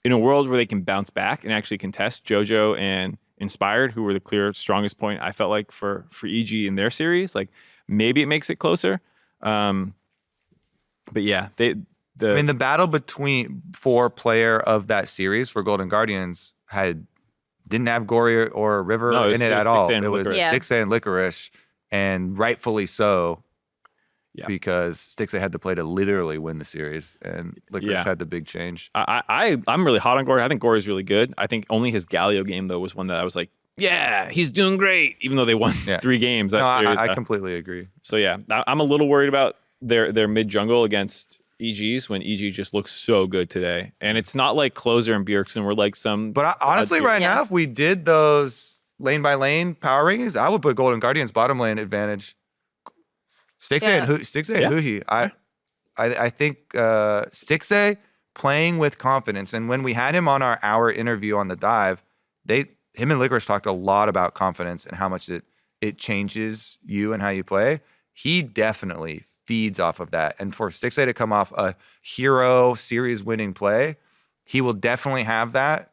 In a world where they can bounce back and actually contest, Jojo and Inspired, who were the clear strongest point, I felt like, for EG in their series, like maybe it makes it closer. But yeah, the battle between 4-player of that series for Golden Guardians didn't have Gory or River in it at all. It was Stixxay and Licorice, and rightfully so, because Stixxay had to play to literally win the series, and Licorice had the big change. I'm really hot on Gory. I think Gory's really good. I think only his Galio game, though, was one that I was like, yeah, he's doing great, even though they won 3 games. I completely agree. So yeah, I'm a little worried about their mid jungle against EGs when EG just looks so good today. And it's not like Closer and Bjergsen were like some... But honestly, right now, if we did those lane by lane power rankings, I would put Golden Guardians bottom lane advantage. Stixxay and Huhi. I think Stixxay playing with confidence. And when we had him on our hour interview on the dive, him and Licorice talked a lot about confidence and how much it changes you and how you play. He definitely feeds off of that. And for Stixxay to come off a hero series winning play, he will definitely have that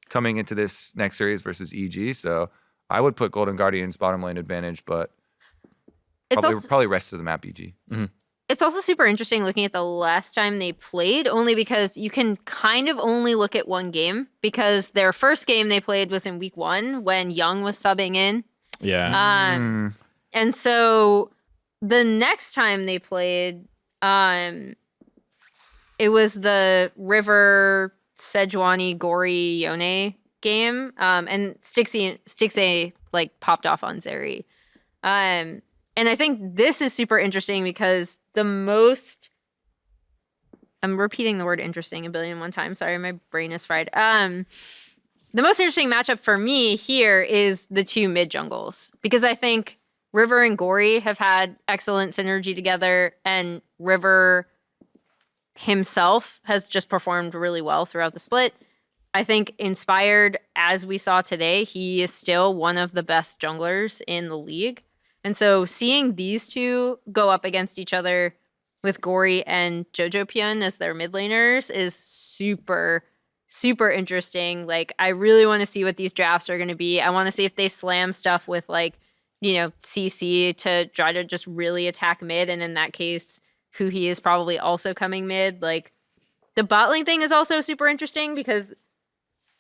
coming into this next series versus EG. So I would put Golden Guardians bottom lane advantage, but probably rest of the map EG. Mm-hmm. It's also super interesting looking at the last time they played, only because you can kind of only look at one game, because their first game they played was in week 1 when Young was subbing in. Yeah. And so the next time they played, it was the River Sejuani Gory Yone game, and Stixxay like popped off on Zeri. And I think this is super interesting because I'm repeating the word interesting 1,000,000,001 times. Sorry, my brain is fried. The most interesting matchup for me here is the 2 mid jungles, because I think River and Gory have had excellent synergy together, and River himself has just performed really well throughout the split. I think inspired, as we saw today, he is still one of the best junglers in the league. And so seeing these two go up against each other with Gory and Jojo Pyun as their mid laners is super, super interesting. Like, I really want to see what these drafts are going to be. I want to see if they slam stuff with, like, you know, CC to try to just really attack mid. And in that case, Huhi is probably also coming mid. Like, the bot lane thing is also super interesting because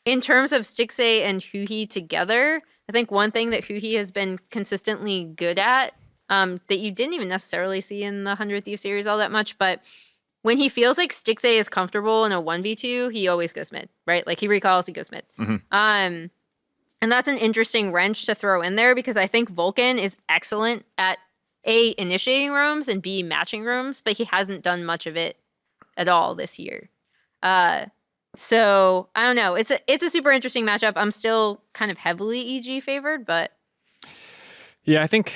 in terms of Stixxay and Huhi together, I think one thing that Huhi has been consistently good at that you didn't even necessarily see in the 100 Thieves series all that much, but when he feels like Stixxay is comfortable in a 1v2, he always goes mid, right? Like, he recalls, he goes mid. And that's an interesting wrench to throw in there because I think Vulcan is excellent at A, initiating roams, and B, matching roams, but he hasn't done much of it at all this year. So I don't know. It's a super interesting matchup. I'm still kind of heavily EG favored, but yeah, I think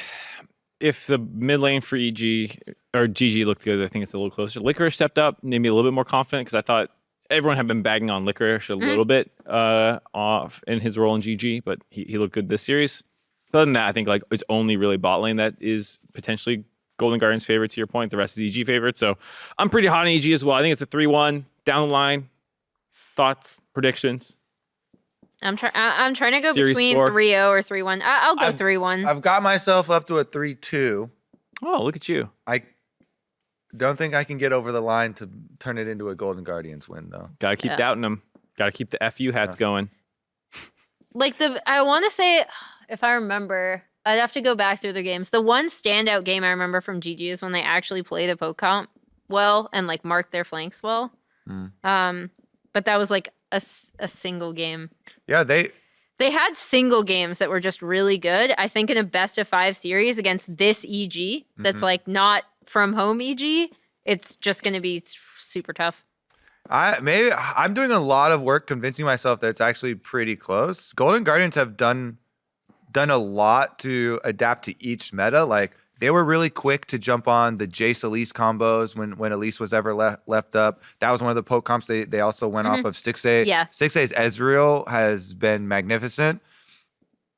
if the mid lane for EG or GG looked good, I think it's a little closer. Licorice stepped up, made me a little bit more confident because I thought everyone had been bagging on Licorice a little bit off in his role in GG, but he looked good this series. Other than that, I think like it's only really bot lane that is potentially Golden Guardian's favorite. To your point, the rest is EG favorite. So I'm pretty hot on EG as well. I think it's a 3-1 down the line. Thoughts, predictions? I'm trying to go Series between 4. 3-0 or 3-1. I'll go 3-1. I've got myself up to a 3-2. Oh, look at you. I don't think I can get over the line to turn it into a Golden Guardians win, though. Got to keep doubting them. Got to keep the FU hats going. Like, I want to say, if I remember, I'd have to go back through the games. The one standout game I remember from GG is when they actually played a poke comp well and like marked their flanks well. But that was like a single game. Yeah, they had single games that were just really good. I think in a best of 5 series against this EG, that's like not from home EG, it's just going to be super tough. I'm doing a lot of work convincing myself that it's actually pretty close. Golden Guardians have done a lot to adapt to each meta. Like, they were really quick to jump on the Jace Elise combos when Elise was ever left up. That was one of the poke comps they also went off of Stixxay. Yeah. Stixxay's Ezreal has been magnificent.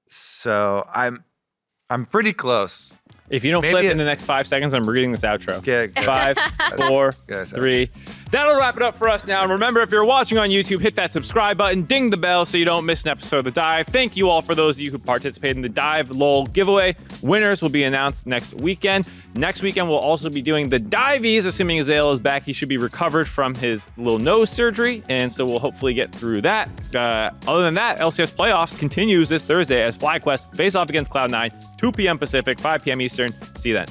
So I'm pretty close. If you don't flip in the next 5 seconds, I'm reading this outro. Okay, 5, 4, 3. That'll wrap it up for us now. And remember, if you're watching on YouTube, hit that subscribe button, ding the bell so you don't miss an episode of The Dive. Thank you all for those of you who participated in the Dive LOL giveaway. Winners will be announced next weekend. Next weekend, we'll also be doing the Divies, assuming Azale is back. He should be recovered from his little nose surgery, and so we'll hopefully get through that. Other than that, LCS Playoffs continues this Thursday as FlyQuest face off against Cloud9, 2 p.m. Pacific, 5 p.m. Eastern. See you then.